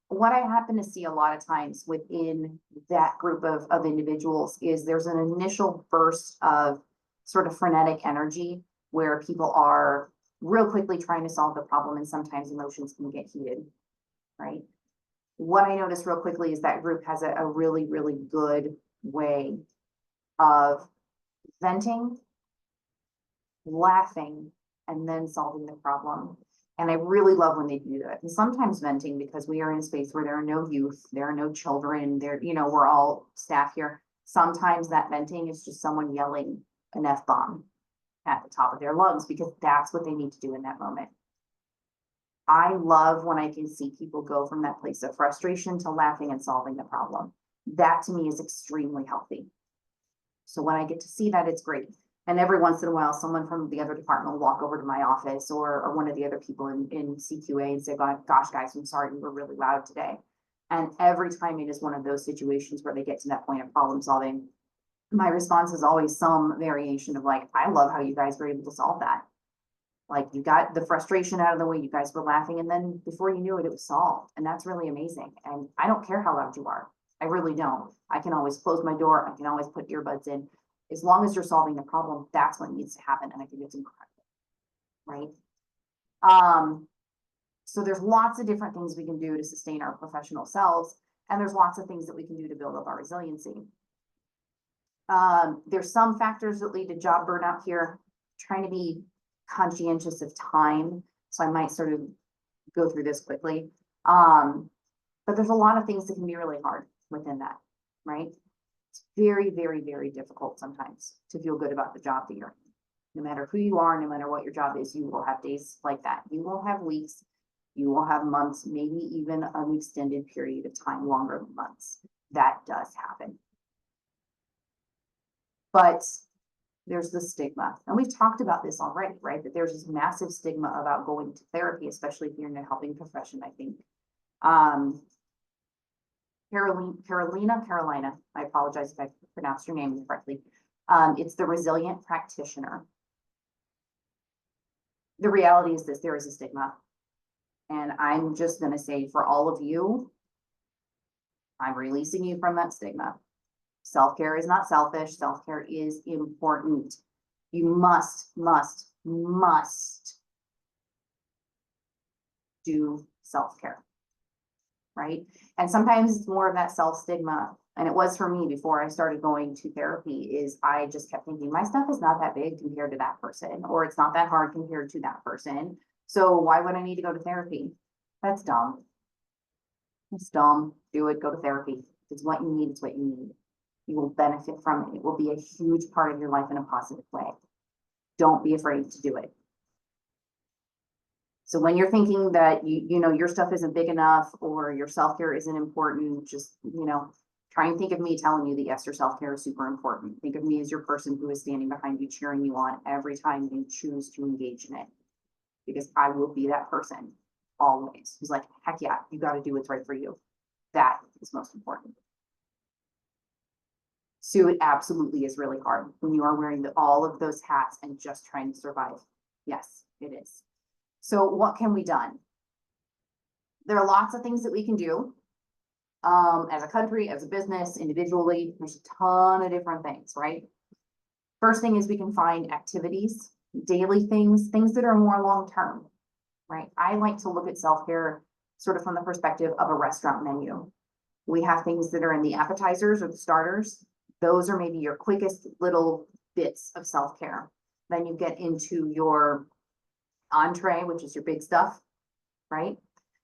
What I happen to see a lot of times within that group of individuals is there's an initial burst of sort of frenetic energy where people are real quickly trying to solve the problem, and sometimes emotions can get heated, right? What I noticed real quickly is that group has a really, really good way of venting, laughing, and then solving the problem. And I really love when they do that. And sometimes venting, because we are in a space where there are no youth, there are no children, there, you know, we're all staff here. Sometimes that venting is just someone yelling an F-bomb at the top of their lungs because that's what they need to do in that moment. I love when I can see people go from that place of frustration to laughing and solving the problem. That to me is extremely healthy. So when I get to see that, it's great. And every once in a while, someone from the other department will walk over to my office or one of the other people in CQA and say, gosh, guys, I'm sorry, we were really loud today. And every time it is one of those situations where they get to that point of problem solving, my response is always some variation of like, I love how you guys were able to solve that. Like you got the frustration out of the way, you guys were laughing, and then before you knew it, it was solved. And that's really amazing. And I don't care how loud you are. I really don't. I can always close my door. I can always put earbuds in. As long as you're solving the problem, that's what needs to happen. And I think it's incredible, right? So there's lots of different things we can do to sustain our professional selves. And there's lots of things that we can do to build up our resiliency. There's some factors that lead to job burnout here. Trying to be conscientious of time. So I might sort of go through this quickly. But there's a lot of things that can be really hard within that, right? It's very, very, very difficult sometimes to feel good about the job that you're in. No matter who you are, no matter what your job is, you will have days like that. You will have weeks, you will have months, maybe even an extended period of time, longer than months. That does happen. But there's the stigma. And we've talked about this already, right? That there's this massive stigma about going to therapy, especially if you're in a helping profession, I think. Carolina, I apologize if I pronounced your name incorrectly. It's the resilient practitioner. The reality is this, there is a stigma. And I'm just going to say for all of you, I'm releasing you from that stigma. Self-care is not selfish. Self-care is important. You must do self-care, right? And sometimes it's more of that self-stigma. And it was for me before I started going to therapy is I just kept thinking my stuff is not that big compared to that person, or it's not that hard compared to that person. So why would I need to go to therapy? That's dumb. It's dumb. Do it. Go to therapy. If it's what you need, it's what you need. You will benefit from it. It will be a huge part of your life in a positive way. Don't be afraid to do it. So when you're thinking that you know your stuff isn't big enough or your self-care isn't important, just, you know, try and think of me telling you that yes, your self-care is super important. Think of me as your person who is standing behind you, cheering you on every time you choose to engage in it. Because I will be that person always. Who's like, heck yeah, you got to do what's right for you. That is most important. So it absolutely is really hard when you are wearing all of those hats and just trying to survive. Yes, it is. So what can we do? There are lots of things that we can do as a country, as a business, individually. There's a ton of different things, right? First thing is we can find activities, daily things that are more long-term, right? I like to look at self-care sort of from the perspective of a restaurant menu. We have things that are in the appetizers or the starters. Those are maybe your quickest little bits of self-care. Then you get into your entree, which is your big stuff, right?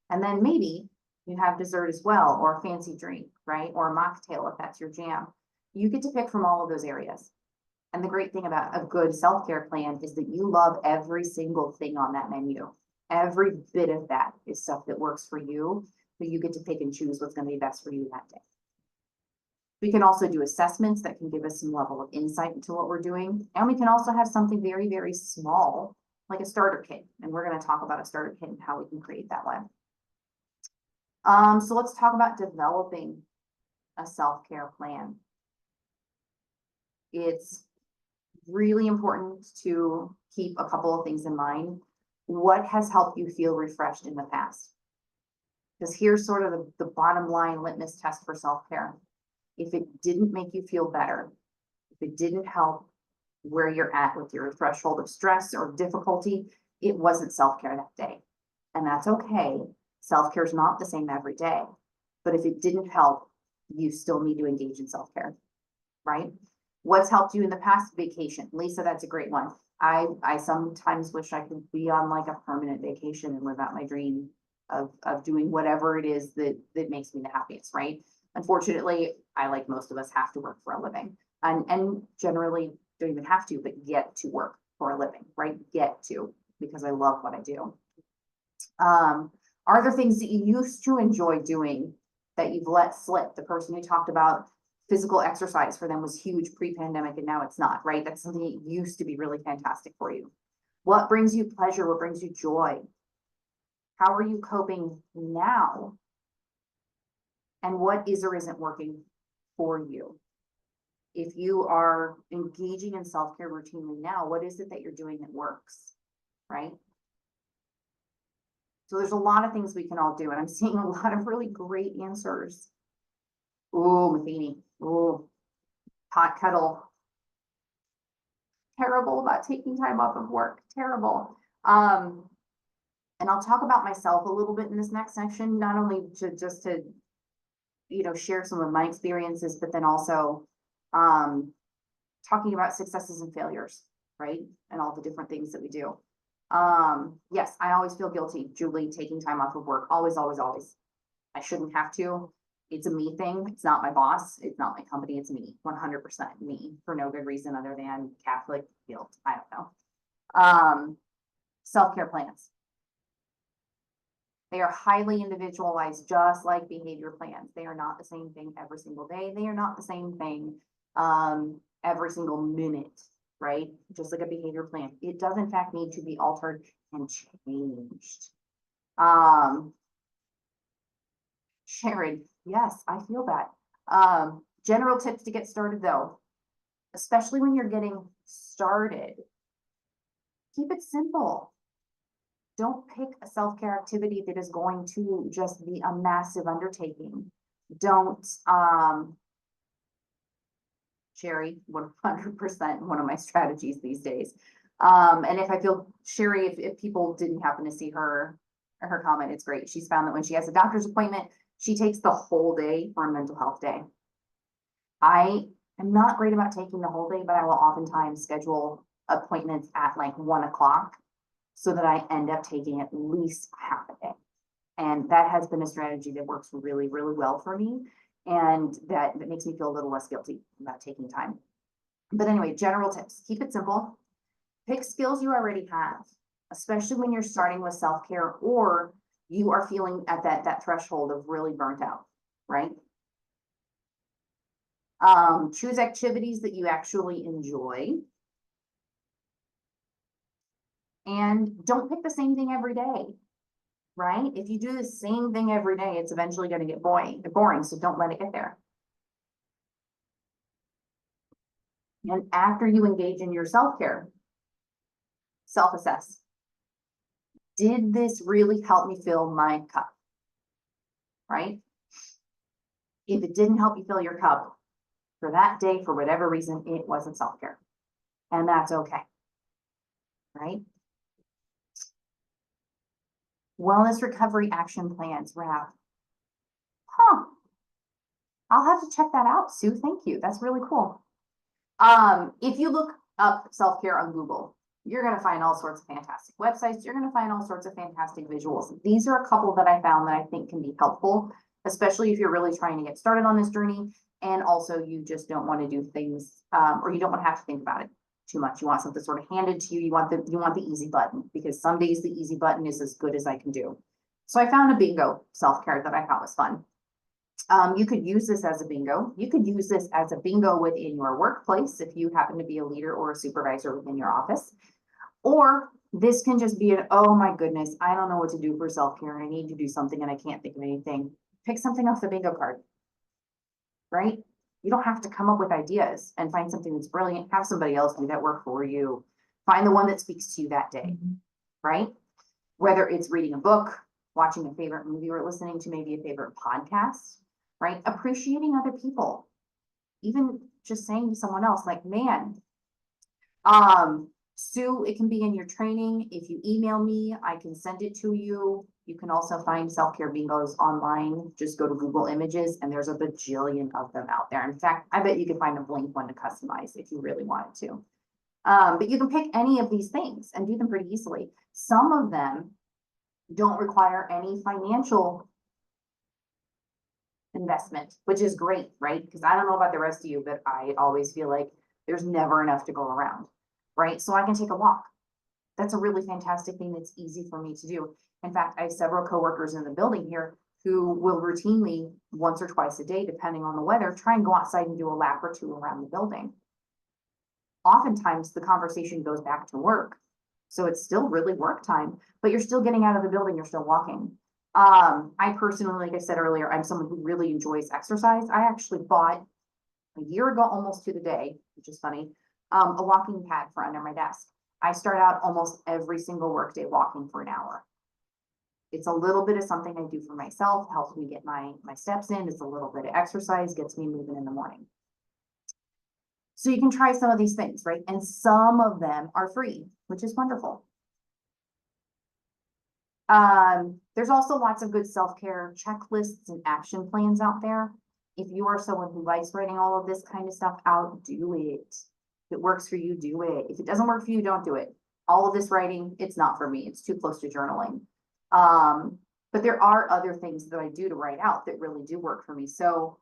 And then maybe you have dessert as well, or a fancy drink, right? Or a mocktail if that's your jam. You get to pick from all of those areas. And the great thing about a good self-care plan is that you love every single thing on that menu. Every bit of that is stuff that works for you, but you get to pick and choose what's going to be best for you that day. We can also do assessments that can give us some level of insight into what we're doing. And we can also have something very, very small, like a starter kit. And we're going to talk about a starter kit and how we can create that one. So let's talk about developing a self-care plan. It's really important to keep a couple of things in mind. What has helped you feel refreshed in the past? Because here's sort of the bottom line litmus test for self-care. If it didn't make you feel better, if it didn't help where you're at with your threshold of stress or difficulty, it wasn't self-care that day. And that's okay. Self-care is not the same every day. But if it didn't help, you still need to engage in self-care, right? What's helped you in the past? Vacation. Lisa, that's a great one. I sometimes wish I could be on like a permanent vacation and live out my dream of doing whatever it is that makes me the happiest, right? Unfortunately, I, like most of us, have to work for a living, and generally don't even have to, but get to work for a living, right? Get to, because I love what I do. Are there things that you used to enjoy doing that you've let slip? The person who talked about physical exercise for them was huge pre-pandemic and now it's not, right? That's something that used to be really fantastic for you. What brings you pleasure? What brings you joy? How are you coping now? And what is or isn't working for you? If you are engaging in self-care routinely now, what is it that you're doing that works, right? So there's a lot of things we can all do, and I'm seeing a lot of really great answers. Ooh, Matheny. Ooh, hot kettle. Terrible about taking time off of work. Terrible. And I'll talk about myself a little bit in this next section, not only to share some of my experiences, but then also talking about successes and failures, right? And all the different things that we do. Yes, I always feel guilty, Julie, taking time off of work. Always, always, always. I shouldn't have to. It's a me thing. It's not my boss. It's not my company. It's me. 100% me, for no good reason other than Catholic guilt. I don't know. Self-care plans. They are highly individualized, just like behavior plans. They are not the same thing every single day. They are not the same thing every single minute, right? Just like a behavior plan. It does in fact need to be altered and changed. Sharon, yes, I feel that. General tips to get started though, especially when you're getting started, keep it simple. Don't pick a self-care activity that is going to just be a massive undertaking. Don't, Sherry, 100% one of my strategies these days. And if I feel, Sherry, if people didn't happen to see her comment, it's great. She's found that when she has a doctor's appointment, she takes the whole day for a mental health day. I am not great about taking the whole day, but I will oftentimes schedule appointments at like 1 o'clock so that I end up taking at least half a day. And that has been a strategy that works really, really well for me. And that makes me feel a little less guilty about taking time. But anyway, general tips, keep it simple. Pick skills you already have, especially when you're starting with self-care or you are feeling at that threshold of really burnt out, right? Choose activities that you actually enjoy. And don't pick the same thing every day, right? If you do the same thing every day, it's eventually going to get boring, so don't let it get there. And after you engage in your self-care, self-assess. Did this really help me fill my cup? Right? If it didn't help you fill your cup for that day, for whatever reason, it wasn't self-care. And that's okay. Right? Wellness recovery action plans, wrap. Huh. I'll have to check that out, Sue. Thank you. That's really cool. If you look up self-care on Google, you're gonna find all sorts of fantastic websites. You're gonna find all sorts of fantastic visuals. These are a couple that I found that I think can be helpful, especially if you're really trying to get started on this journey. And also you just don't want to do things, or you don't want to have to think about it too much. You want something sort of handed to you. You want the easy button, because some days the easy button is as good as I can do. So I found a bingo self-care that I thought was fun. You could use this as a bingo. You could use this as a bingo within your workplace if you happen to be a leader or a supervisor within your office. Or this can just be an, oh my goodness, I don't know what to do for self-care. I need to do something and I can't think of anything. Pick something off the bingo card, right? You don't have to come up with ideas and find something that's brilliant. Have somebody else do that work for you. Find the one that speaks to you that day, right? Whether it's reading a book, watching a favorite movie, or listening to maybe a favorite podcast, right? Appreciating other people, even just saying to someone else, like, man, Sue, it can be in your training. If you email me, I can send it to you. You can also find self-care bingos online. Just go to Google Images and there's a bajillion of them out there. In fact, I bet you could find a blank one to customize if you really wanted to. But you can pick any of these things and do them pretty easily. Some of them don't require any financial investment, which is great, right? Because I don't know about the rest of you, but I always feel like there's never enough to go around, right? So I can take a walk. That's a really fantastic thing that's easy for me to do. In fact, I have several coworkers in the building here who will routinely, once or twice a day, depending on the weather, try and go outside and do a lap or two around the building. Oftentimes the conversation goes back to work. So it's still really work time, but you're still getting out of the building, you're still walking. I personally, like I said earlier, I'm someone who really enjoys exercise. I actually bought a year ago, almost to the day, which is funny, a walking pad for under my desk. I start out almost every single workday walking for an hour. It's a little bit of something I do for myself, helps me get my steps in. It's a little bit of exercise, gets me moving in the morning. So you can try some of these things, right? And some of them are free, which is wonderful. There's also lots of good self-care checklists and action plans out there. If you are someone who likes writing all of this kind of stuff out, do it. If it works for you, do it. If it doesn't work for you, don't do it. All of this writing, it's not for me. It's too close to journaling. But there are other things that I do to write out that really do work for me. So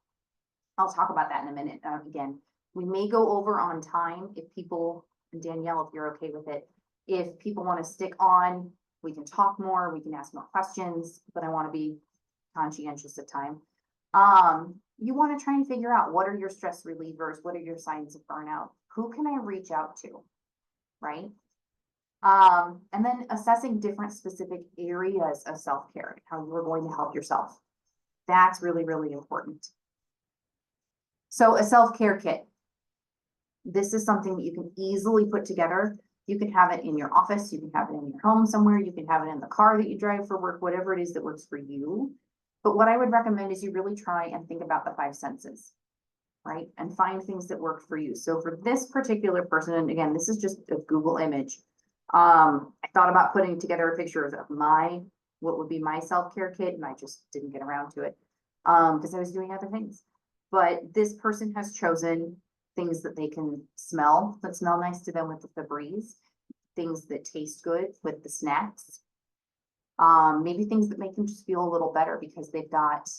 I'll talk about that in a minute. Again, we may go over on time if people, and Danielle, if you're okay with it, if people want to stick on, we can talk more, we can ask more questions, but I want to be conscientious of time. You want to try and figure out, what are your stress relievers? What are your signs of burnout? Who can I reach out to, right? And then assessing different specific areas of self-care, how you're going to help yourself. That's really, really important. So a self-care kit. This is something that you can easily put together. You can have it in your office, you can have it in your home somewhere, you can have it in the car that you drive for work, whatever it is that works for you. But what I would recommend is you really try and think about the 5 senses, right? And find things that work for you. So for this particular person, and again, this is just a Google image. I thought about putting together a picture of what would be my self-care kit, and I just didn't get around to it because I was doing other things. But this person has chosen things that they can smell, that smell nice to them with the Febreze, things that taste good with the snacks, maybe things that make them just feel a little better because they've got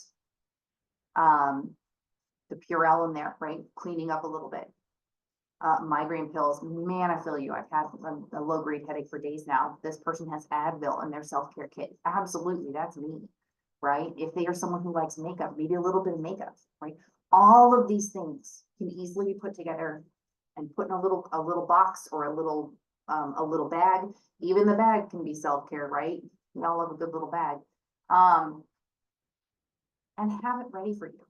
the Purell in there, right? Cleaning up a little bit. Migraine pills, man, I feel you. I've had a low-grade headache for days now. This person has Advil in their self-care kit. Absolutely, that's me, right? If they are someone who likes makeup, maybe a little bit of makeup, right? All of these things can easily be put together and put in a little box or a little bag. Even the bag can be self-care, right? We all love a good little bag. And have it ready for you,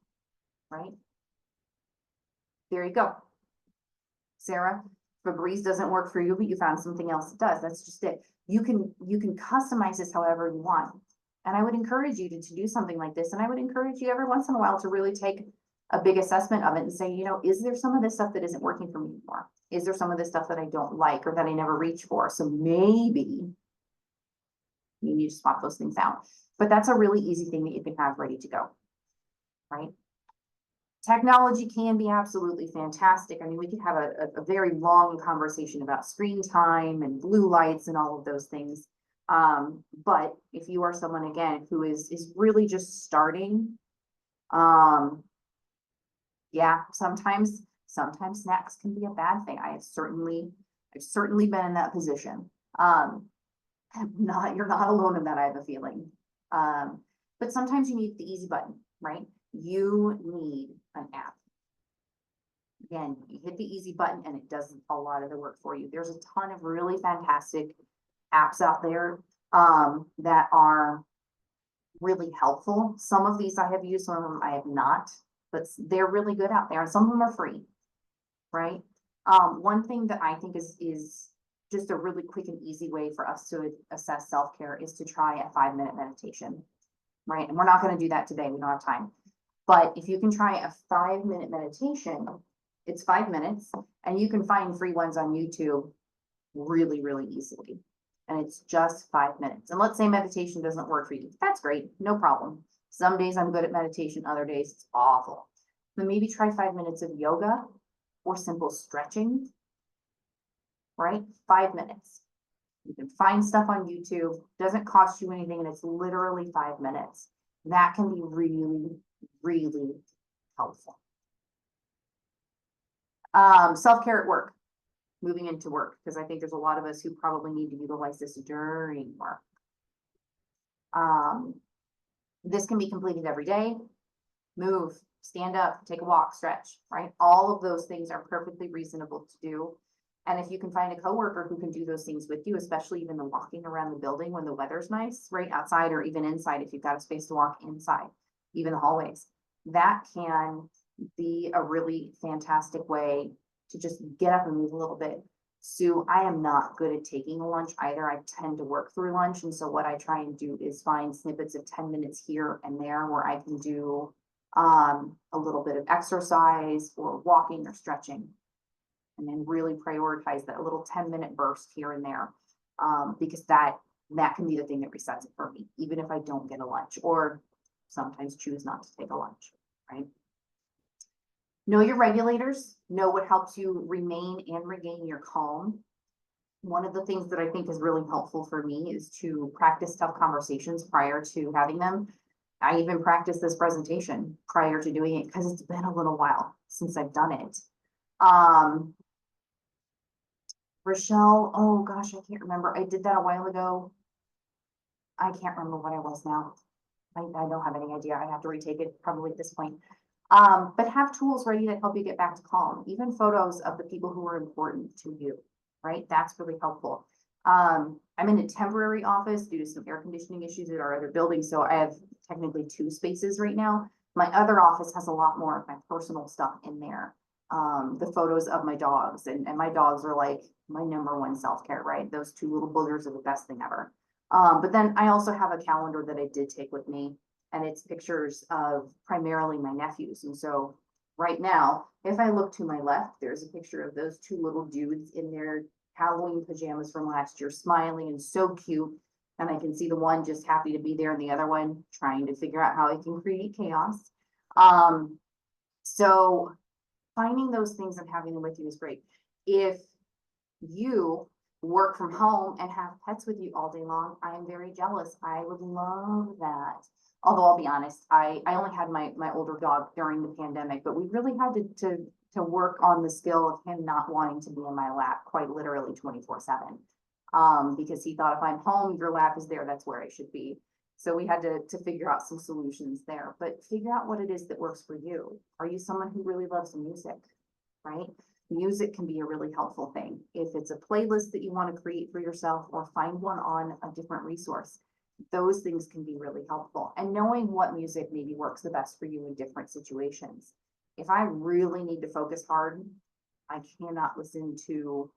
right? There you go. Sarah, Febreze doesn't work for you, but you found something else that does. That's just it. You can customize this however you want. And I would encourage you to do something like this. And I would encourage you every once in a while to really take a big assessment of it and say, you know, is there some of this stuff that isn't working for me anymore? Is there some of this stuff that I don't like or that I never reach for? So maybe you need to swap those things out. But that's a really easy thing that you can have ready to go, right? Technology can be absolutely fantastic. I mean, we could have a very long conversation about screen time and blue lights and all of those things. But if you are someone, again, who is really just starting, yeah, sometimes snacks can be a bad thing. I've certainly been in that position. You're not alone in that, I have a feeling. But sometimes you need the easy button, right? You need an app. Again, you hit the easy button and it does a lot of the work for you. There's a ton of really fantastic apps out there that are really helpful. Some of these I have used, some of them I have not, but they're really good out there, and some of them are free, right? One thing that I think is just a really quick and easy way for us to assess self-care is to try a 5-minute meditation, right? And we're not going to do that today, we don't have time. But if you can try a 5-minute meditation, it's 5 minutes, and you can find free ones on YouTube really, really easily. And it's just 5 minutes. And let's say meditation doesn't work for you. That's great, no problem. Some days I'm good at meditation, other days it's awful. But maybe try 5 minutes of yoga or simple stretching, right? 5 minutes. You can find stuff on YouTube, doesn't cost you anything, and it's literally 5 minutes. That can be really, really helpful. Self-care at work, moving into work, because I think there's a lot of us who probably need to utilize this during work. This can be completed every day. Move, stand up, take a walk, stretch, right? All of those things are perfectly reasonable to do. And if you can find a coworker who can do those things with you, especially even the walking around the building when the weather's nice, right outside or even inside, if you've got a space to walk inside, even the hallways, that can be a really fantastic way to just get up and move a little bit. Sue, I am not good at taking a lunch either. I tend to work through lunch. And so what I try and do is find snippets of 10 minutes here and there where I can do a little bit of exercise or walking or stretching, and then really prioritize that little 10-minute burst here and there, because that can be the thing that resets it for me, even if I don't get a lunch or sometimes choose not to take a lunch, right? Know your regulators, know what helps you remain and regain your calm. One of the things that I think is really helpful for me is to practice tough conversations prior to having them. I even practiced this presentation prior to doing it because it's been a little while since I've done it. Rochelle, oh gosh, I can't remember. I did that a while ago. I can't remember what I was now. I don't have any idea. I have to retake it probably at this point. But have tools ready to help you get back to calm, even photos of the people who are important to you, right? That's really helpful. I'm in a temporary office due to some air conditioning issues at our other building, so I have technically 2 spaces right now. My other office has a lot more of my personal stuff in there. The photos of my dogs, and my dogs are like my #1 self-care, right? Those 2 little boogers are the best thing ever. But then I also have a calendar that I did take with me, and it's pictures of primarily my nephews. And so right now, if I look to my left, there's a picture of those 2 little dudes in their Halloween pajamas from last year, smiling and so cute. And I can see the one just happy to be there and the other one trying to figure out how I can create chaos. So finding those things and having them with you is great. If you work from home and have pets with you all day long, I am very jealous. I would love that. Although I'll be honest, I only had my older dog during the pandemic, but we really had to work on the skill of him not wanting to be in my lap quite literally 24/7. Because he thought if I'm home, your lap is there, that's where I should be. So we had to figure out some solutions there, but figure out what it is that works for you. Are you someone who really loves music, right? Music can be a really helpful thing. If it's a playlist that you want to create for yourself or find one on a different resource, those things can be really helpful. And knowing what music maybe works the best for you in different situations. If I really need to focus hard, I cannot listen to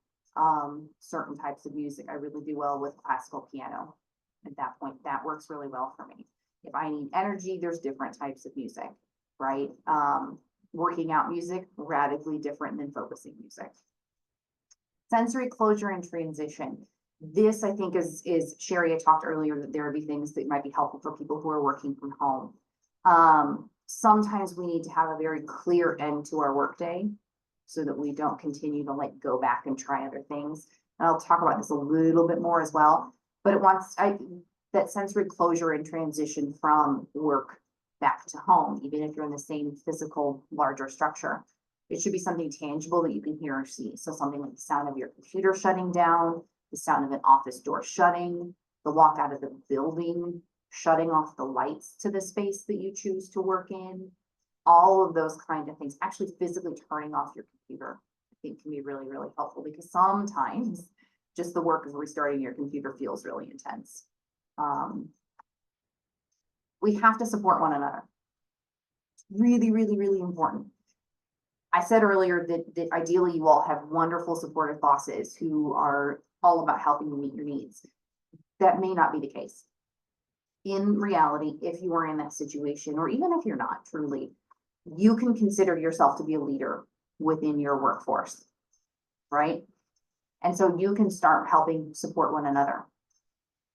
certain types of music. I really do well with classical piano. At that point, that works really well for me. If I need energy, there's different types of music, right? Working out music, radically different than focusing music. Sensory closure and transition. This, I think, is Sherry had talked earlier that there would be things that might be helpful for people who are working from home. Sometimes we need to have a very clear end to our workday so that we don't continue to like go back and try other things. And I'll talk about this a little bit more as well, but that sensory closure and transition from work back to home, even if you're in the same physical, larger structure. It should be something tangible that you can hear or see. So something like the sound of your computer shutting down, the sound of an office door shutting, the walk out of the building, shutting off the lights to the space that you choose to work in. All of those kind of things, actually physically turning off your computer, I think can be really, really helpful, because sometimes just the work of restarting your computer feels really intense. We have to support one another. It's really, really, really important. I said earlier that ideally you all have wonderful supportive bosses who are all about helping you meet your needs. That may not be the case. In reality, if you are in that situation, or even if you're not truly, you can consider yourself to be a leader within your workforce, right? And so you can start helping support one another.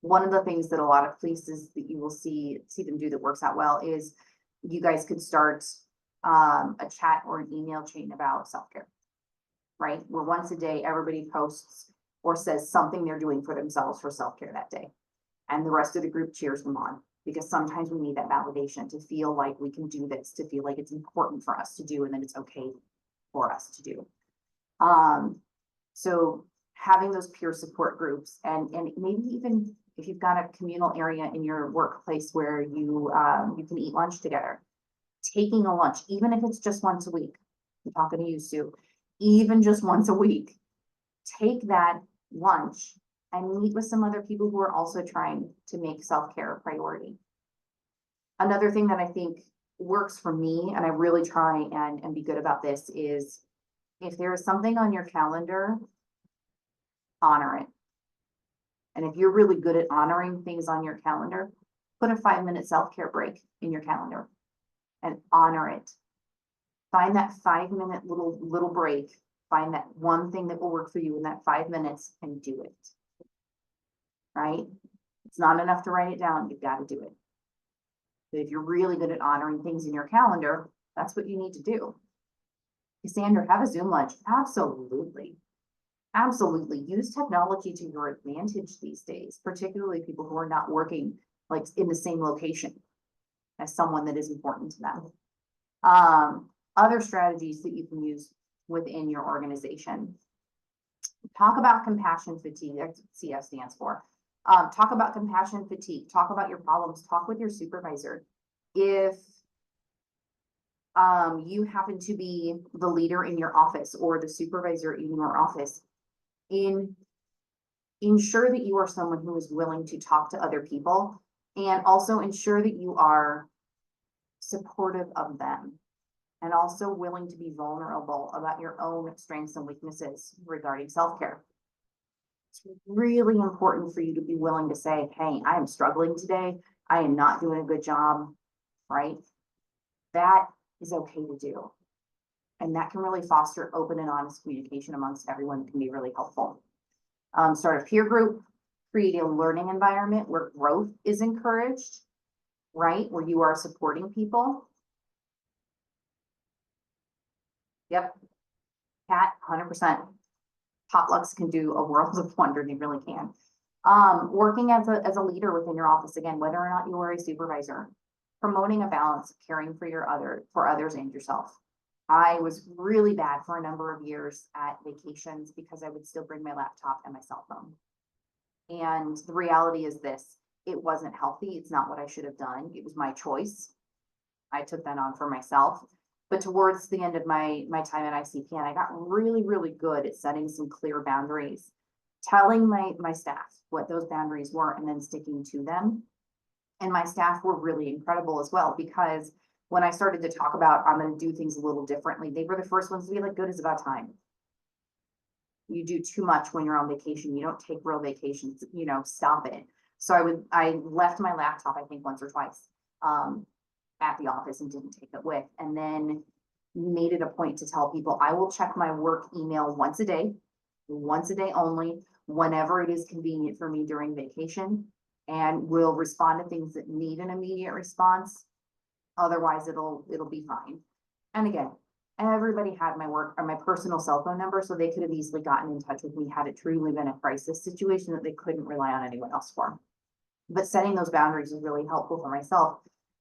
One of the things that a lot of places that you will see them do that works out well is you guys could start a chat or an email chain about self-care, right? Where once a day, everybody posts or says something they're doing for themselves for self-care that day. And the rest of the group cheers them on, because sometimes we need that validation to feel like we can do this, to feel like it's important for us to do, and that it's okay for us to do. So having those peer support groups, and maybe even if you've got a communal area in your workplace where you can eat lunch together, taking a lunch, even if it's just once a week. I'm talking to you, Sue. Even just once a week, take that lunch and meet with some other people who are also trying to make self-care a priority. Another thing that I think works for me, and I really try and be good about this, is if there is something on your calendar, honor it. And if you're really good at honoring things on your calendar, put a 5-minute self-care break in your calendar and honor it. Find that 5-minute little break. Find that one thing that will work for you in that 5 minutes and do it. Right? It's not enough to write it down. You've got to do it. But if you're really good at honoring things in your calendar, that's what you need to do. Cassandra, have a Zoom lunch. Absolutely. Absolutely. Use technology to your advantage these days, particularly people who are not working like in the same location as someone that is important to them. Other strategies that you can use within your organization. Talk about compassion fatigue. That's what CF stands for. Talk about compassion fatigue. Talk about your problems. Talk with your supervisor. If you happen to be the leader in your office or the supervisor in your office, ensure that you are someone who is willing to talk to other people, and also ensure that you are supportive of them, and also willing to be vulnerable about your own strengths and weaknesses regarding self-care. It's really important for you to be willing to say, hey, I am struggling today. I am not doing a good job, right? That is okay to do. And that can really foster open and honest communication amongst everyone. That can be really helpful. Start a peer group, create a learning environment where growth is encouraged, right? Where you are supporting people. Yep. Cat, 100%. Potlucks can do a world of wonder. They really can. Working as a leader within your office, again, whether or not you are a supervisor, promoting a balance of caring for others and yourself. I was really bad for a number of years at vacations because I would still bring my laptop and my cell phone. And the reality is this: it wasn't healthy. It's not what I should have done. It was my choice. I took that on for myself. But towards the end of my time at ICPN, I got really, really good at setting some clear boundaries, telling my staff what those boundaries were, and then sticking to them. And my staff were really incredible as well, because when I started to talk about I'm going to do things a little differently, they were the first ones to be like, good, it's about time. You do too much when you're on vacation. You don't take real vacations, stop it. So I left my laptop, I think once or twice, at the office and didn't take it with, and then made it a point to tell people I will check my work email once a day only, whenever it is convenient for me during vacation, and will respond to things that need an immediate response Otherwise, it'll be fine. And again, everybody had my work or my personal cell phone number, so they could have easily gotten in touch with me had it truly been a crisis situation that they couldn't rely on anyone else for. But setting those boundaries is really helpful for myself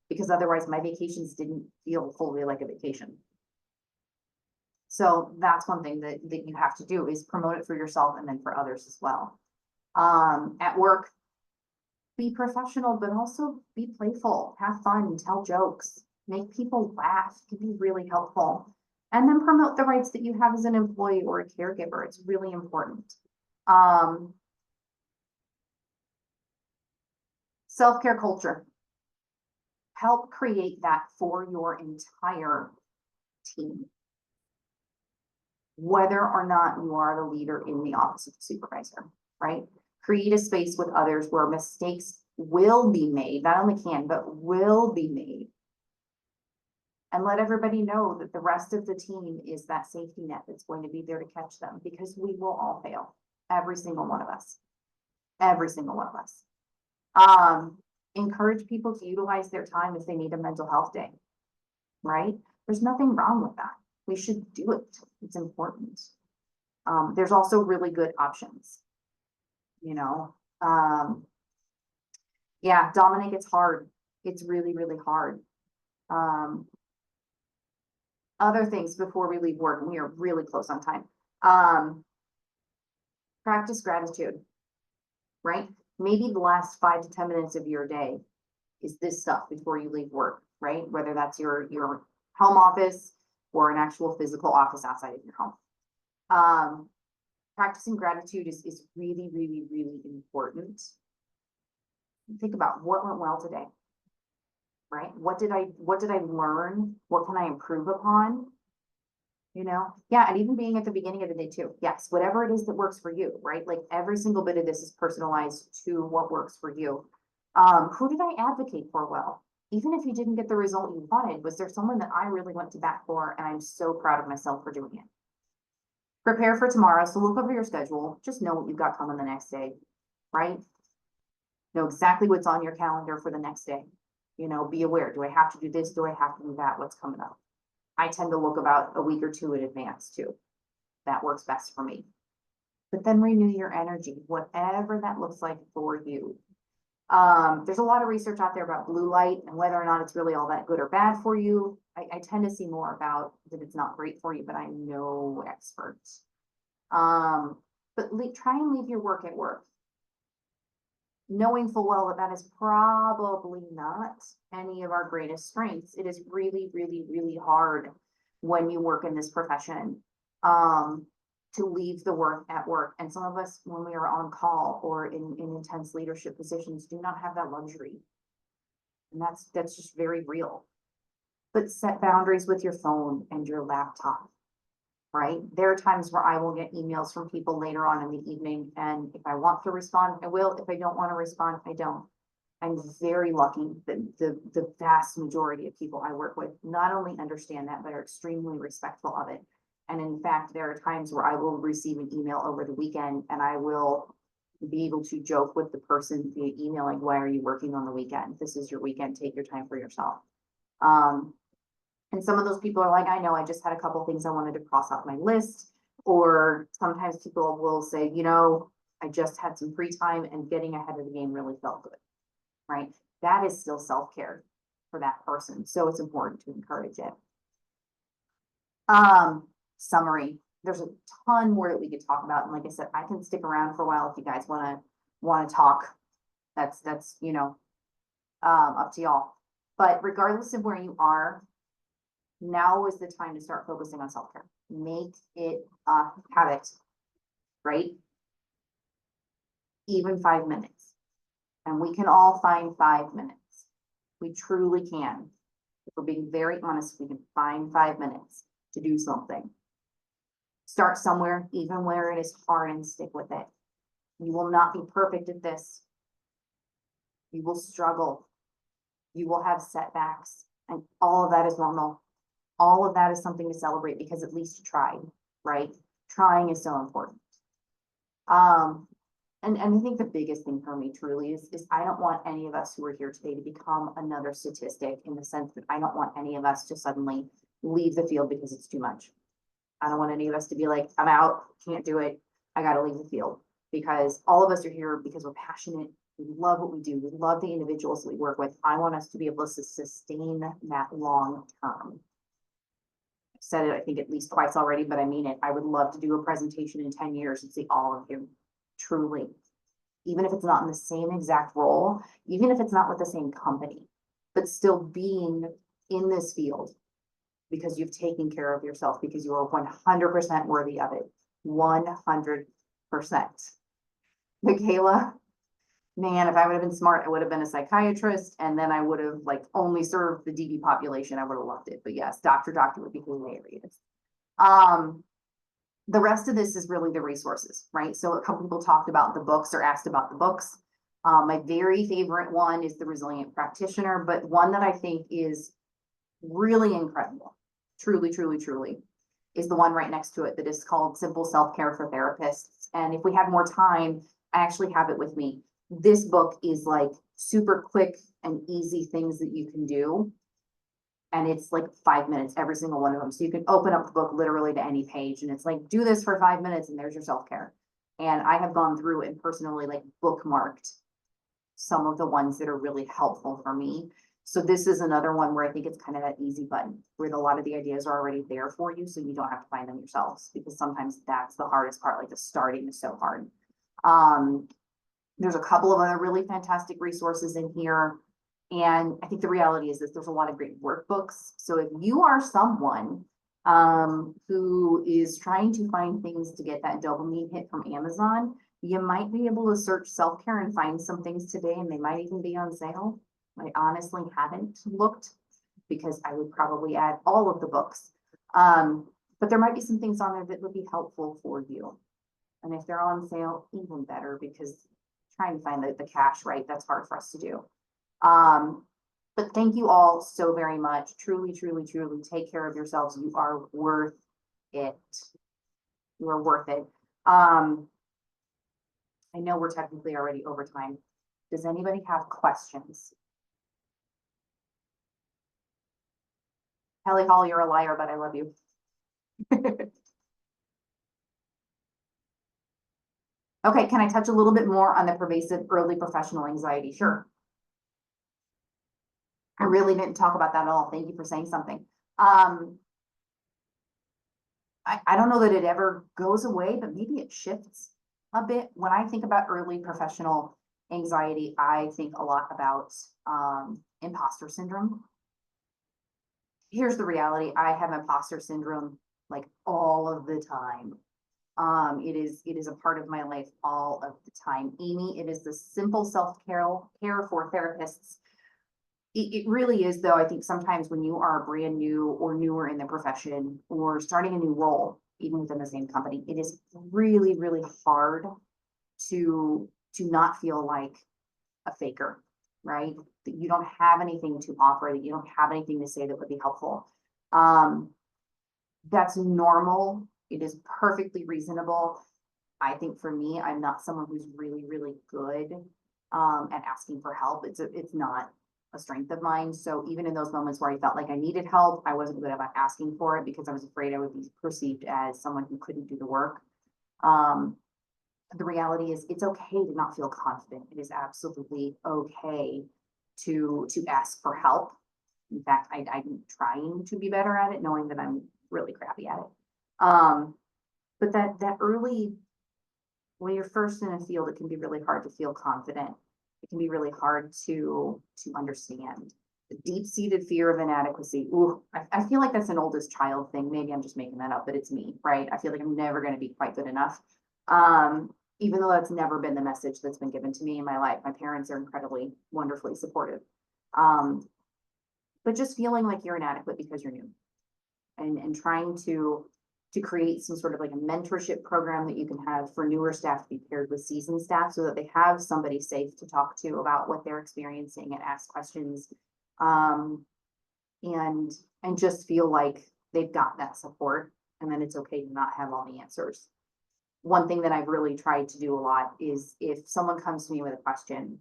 because otherwise my vacations didn't feel fully like a vacation. So that's one thing that you have to do is promote it for yourself and then for others as well. At work, be professional, but also be playful, have fun, tell jokes, make people laugh, can be really helpful. And then promote the rights that you have as an employee or a caregiver. It's really important. Self-care culture. Help create that for your entire team. Whether or not you are the leader in the office of the supervisor, right? Create a space with others where mistakes will be made, not only can, but will be made. And let everybody know that the rest of the team is that safety net that's going to be there to catch them because we will all fail. Every single one of us. Every single one of us. Encourage people to utilize their time if they need a mental health day, right? There's nothing wrong with that. We should do it. It's important. There's also really good options, you know. Yeah, Dominic, it's hard. It's really, really hard. Other things before we leave work, and we are really close on time. Practice gratitude, right? Maybe the last 5 to 10 minutes of your day is this stuff before you leave work, right? Whether that's your home office or an actual physical office outside of your home. Practicing gratitude is really, really, really important. Think about what went well today, right? What did I learn? What can I improve upon? You know, yeah, and even being at the beginning of the day too. Yes, whatever it is that works for you, right? Like every single bit of this is personalized to what works for you. Who did I advocate for well? Even if you didn't get the result you wanted, was there someone that I really went to bat for? And I'm so proud of myself for doing it. Prepare for tomorrow. So look over your schedule. Just know what you've got coming the next day, right? Know exactly what's on your calendar for the next day. You know, be aware. Do I have to do this? Do I have to do that? What's coming up? I tend to look about a week or two in advance too. That works best for me. But then renew your energy, whatever that looks like for you. There's a lot of research out there about blue light and whether or not it's really all that good or bad for you. I tend to see more about that it's not great for you, but I'm no expert. But try and leave your work at work, knowing full well that that is probably not any of our greatest strengths. It is really, really, really hard when you work in this profession to leave the work at work. And some of us, when we are on call or in intense leadership positions, do not have that luxury. And that's just very real. But set boundaries with your phone and your laptop, right? There are times where I will get emails from people later on in the evening, and if I want to respond, I will. If I don't want to respond, I don't. I'm very lucky that the vast majority of people I work with not only understand that, but are extremely respectful of it. And in fact, there are times where I will receive an email over the weekend and I will be able to joke with the person via email, like, why are you working on the weekend? This is your weekend, take your time for yourself. And some of those people are like, I know, I just had a couple of things I wanted to cross off my list. Or sometimes people will say, you know, I just had some free time and getting ahead of the game really felt good, right? That is still self-care for that person. So it's important to encourage it. Summary. There's a ton more that we could talk about. And like I said, I can stick around for a while if you guys want to talk. That's, you know, up to y'all. But regardless of where you are, now is the time to start focusing on self-care. Make it a habit, right? Even 5 minutes. And we can all find 5 minutes. We truly can. If we're being very honest, we can find 5 minutes to do something. Start somewhere, even where it is hard, and stick with it. You will not be perfect at this. You will struggle. You will have setbacks, and all of that is normal. All of that is something to celebrate because at least you tried, right? Trying is so important. And I think the biggest thing for me truly is I don't want any of us who are here today to become another statistic, in the sense that I don't want any of us to suddenly leave the field because it's too much. I don't want any of us to be like, I'm out, can't do it, I gotta leave the field. Because all of us are here because we're passionate, we love what we do, we love the individuals that we work with. I want us to be able to sustain that long term. I've said it, I think, at least twice already, but I mean it. I would love to do a presentation in 10 years and see all of you, truly. Even if it's not in the same exact role, even if it's not with the same company, but still being in this field because you've taken care of yourself, because you are 100% worthy of it. 100%. Michaela, man, if I would have been smart, I would have been a psychiatrist, and then I would have like only served the DB population. I would have loved it. But yes, doctor would be hilarious. The rest of this is really the resources, right? So a couple people talked about the books or asked about the books. My very favorite one is The Resilient Practitioner, but one that I think is really incredible, truly, truly, truly, is the one right next to it that is called Simple Self-Care for Therapists. And if we have more time, I actually have it with me. This book is like super quick and easy things that you can do. And it's like 5 minutes, every single one of them. So you can open up the book literally to any page and it's like, do this for 5 minutes and there's your self-care. And I have gone through and personally like bookmarked some of the ones that are really helpful for me. So this is another one where I think it's kind of that easy button where a lot of the ideas are already there for you. So you don't have to find them yourselves, because sometimes that's the hardest part. Like the starting is so hard. There's a couple of other really fantastic resources in here. And I think the reality is that there's a lot of great workbooks. So if you are someone who is trying to find things to get that dopamine hit from Amazon, you might be able to search self-care and find some things today, and they might even be on sale. I honestly haven't looked because I would probably add all of the books. But there might be some things on there that would be helpful for you. And if they're on sale, even better, because trying to find the cash, right? That's hard for us to do. But thank you all so very much. Truly, truly, truly take care of yourselves. You are worth it. You are worth it. I know we're technically already over time. Does anybody have questions? Kelly Hall, you're a liar, but I love you. Okay, can I touch a little bit more on the pervasive early professional anxiety? Sure. I really didn't talk about that at all. Thank you for saying something. I don't know that it ever goes away, but maybe it shifts a bit. When I think about early professional anxiety, I think a lot about imposter syndrome. Here's the reality. I have imposter syndrome like all of the time. It is a part of my life all of the time. Amy, it is the simple self-care for therapists. It really is, though. I think sometimes when you are brand new or newer in the profession or starting a new role, even within the same company, it is really, really hard to not feel like a faker, right? That you don't have anything to offer, that you don't have anything to say that would be helpful. That's normal. It is perfectly reasonable. I think for me, I'm not someone who's really, really good at asking for help. It's not a strength of mine. So even in those moments where I felt like I needed help, I wasn't good about asking for it because I was afraid I would be perceived as someone who couldn't do the work. The reality is it's okay to not feel confident. It is absolutely okay to ask for help. In fact, I'm trying to be better at it, knowing that I'm really crappy at it. But that early, when you're first in a field, it can be really hard to feel confident. It can be really hard to understand. The deep-seated fear of inadequacy. Ooh, I feel like that's an oldest child thing. Maybe I'm just making that up, but it's me, right? I feel like I'm never going to be quite good enough. Even though that's never been the message that's been given to me in my life. My parents are incredibly, wonderfully supportive. But just feeling like you're inadequate because you're new, and trying to create some sort of like a mentorship program that you can have for newer staff to be paired with seasoned staff so that they have somebody safe to talk to about what they're experiencing and ask questions, and just feel like they've got that support, and then it's okay to not have all the answers. one thing that I've really tried to do a lot is if someone comes to me with a question,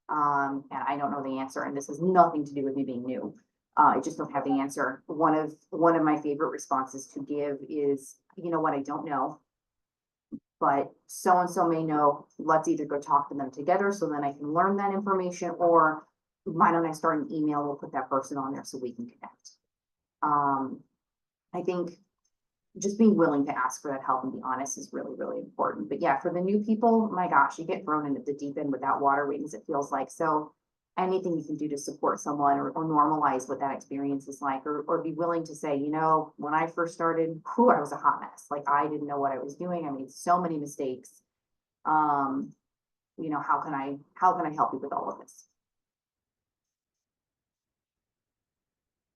and I don't know the answer, and this has nothing to do with me being new. I just don't have the answer. One of my favorite responses to give is, you know what, I don't know, but so and so may know. Let's either go talk to them together so then I can learn that information, or why don't I start an email? We'll put that person on there so we can connect. I think just being willing to ask for that help and be honest is really, really important. But yeah, for the new people, my gosh, you get thrown into the deep end without water wings, it feels like. So anything you can do to support someone, or normalize what that experience is like, or be willing to say, you know, when I first started, I was a hot mess. Like, I didn't know what I was doing. I made so many mistakes. You know, how can I help you with all of this?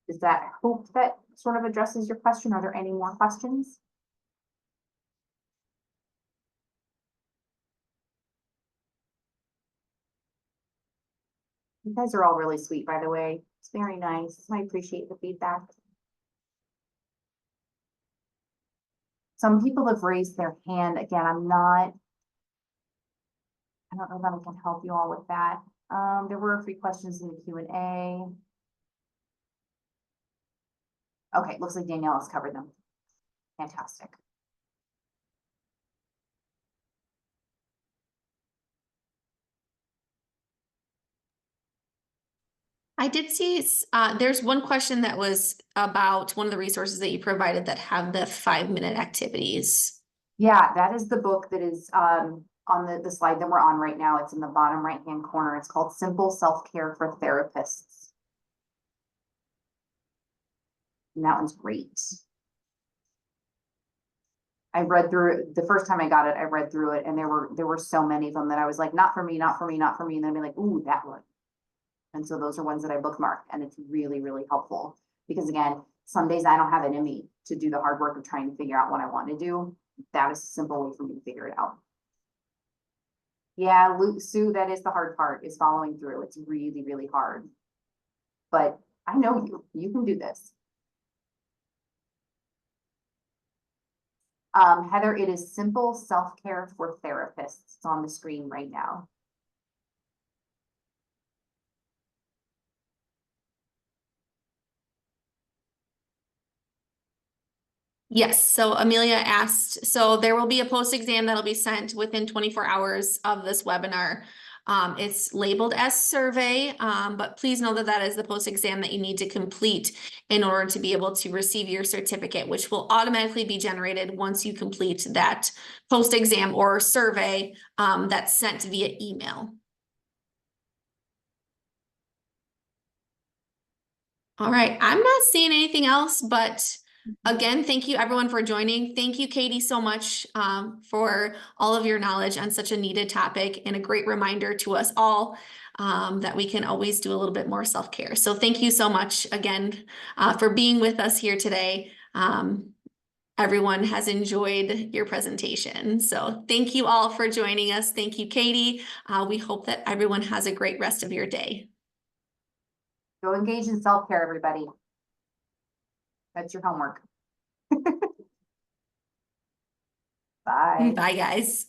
Does that, I hope that sort of addresses your question? Are there any more questions? You guys are all really sweet, by the way. It's very nice. I appreciate the feedback. Some people have raised their hand. Again, I don't know if I can help you all with that. There were a few questions in the Q&A. Okay, looks like Danielle has covered them. Fantastic. I did see, there's one question that was about one of the resources that you provided that have the 5-minute activities. Yeah, that is the book that is on the slide that we're on right now. It's in the bottom right-hand corner. It's called Simple Self-Care for Therapists. And that one's great. I read through it the first time I got it. I read through it, and there were so many of them that I was like, not for me, not for me, not for me. And then I'd be like, ooh, that one. And so those are ones that I bookmarked, and it's really, really helpful because, again, some days I don't have it in me to do the hard work of trying to figure out what I want to do. That is a simple way for me to figure it out. Yeah, Sue, that is the hard part, is following through. It's really, really hard. But I know you can do this. Heather, it is Simple Self-Care for Therapists. It's on the screen right now. Yes, so Amelia asked, so there will be a post-exam that'll be sent within 24 hours of this webinar. It's labeled as survey, but please know that that is the post-exam that you need to complete in order to be able to receive your certificate, which will automatically be generated once you complete that post-exam or survey that's sent via email. All right, I'm not seeing anything else, but again, thank you everyone for joining. Thank you, Katie, so much for all of your knowledge on such a needed topic, and a great reminder to us all that we can always do a little bit more self-care. So thank you so much again for being with us here today. Everyone has enjoyed your presentation. So thank you all for joining us. Thank you, Katie. We hope that everyone has a great rest of your day. Go engage in self-care, everybody. That's your homework. Bye. Bye, guys.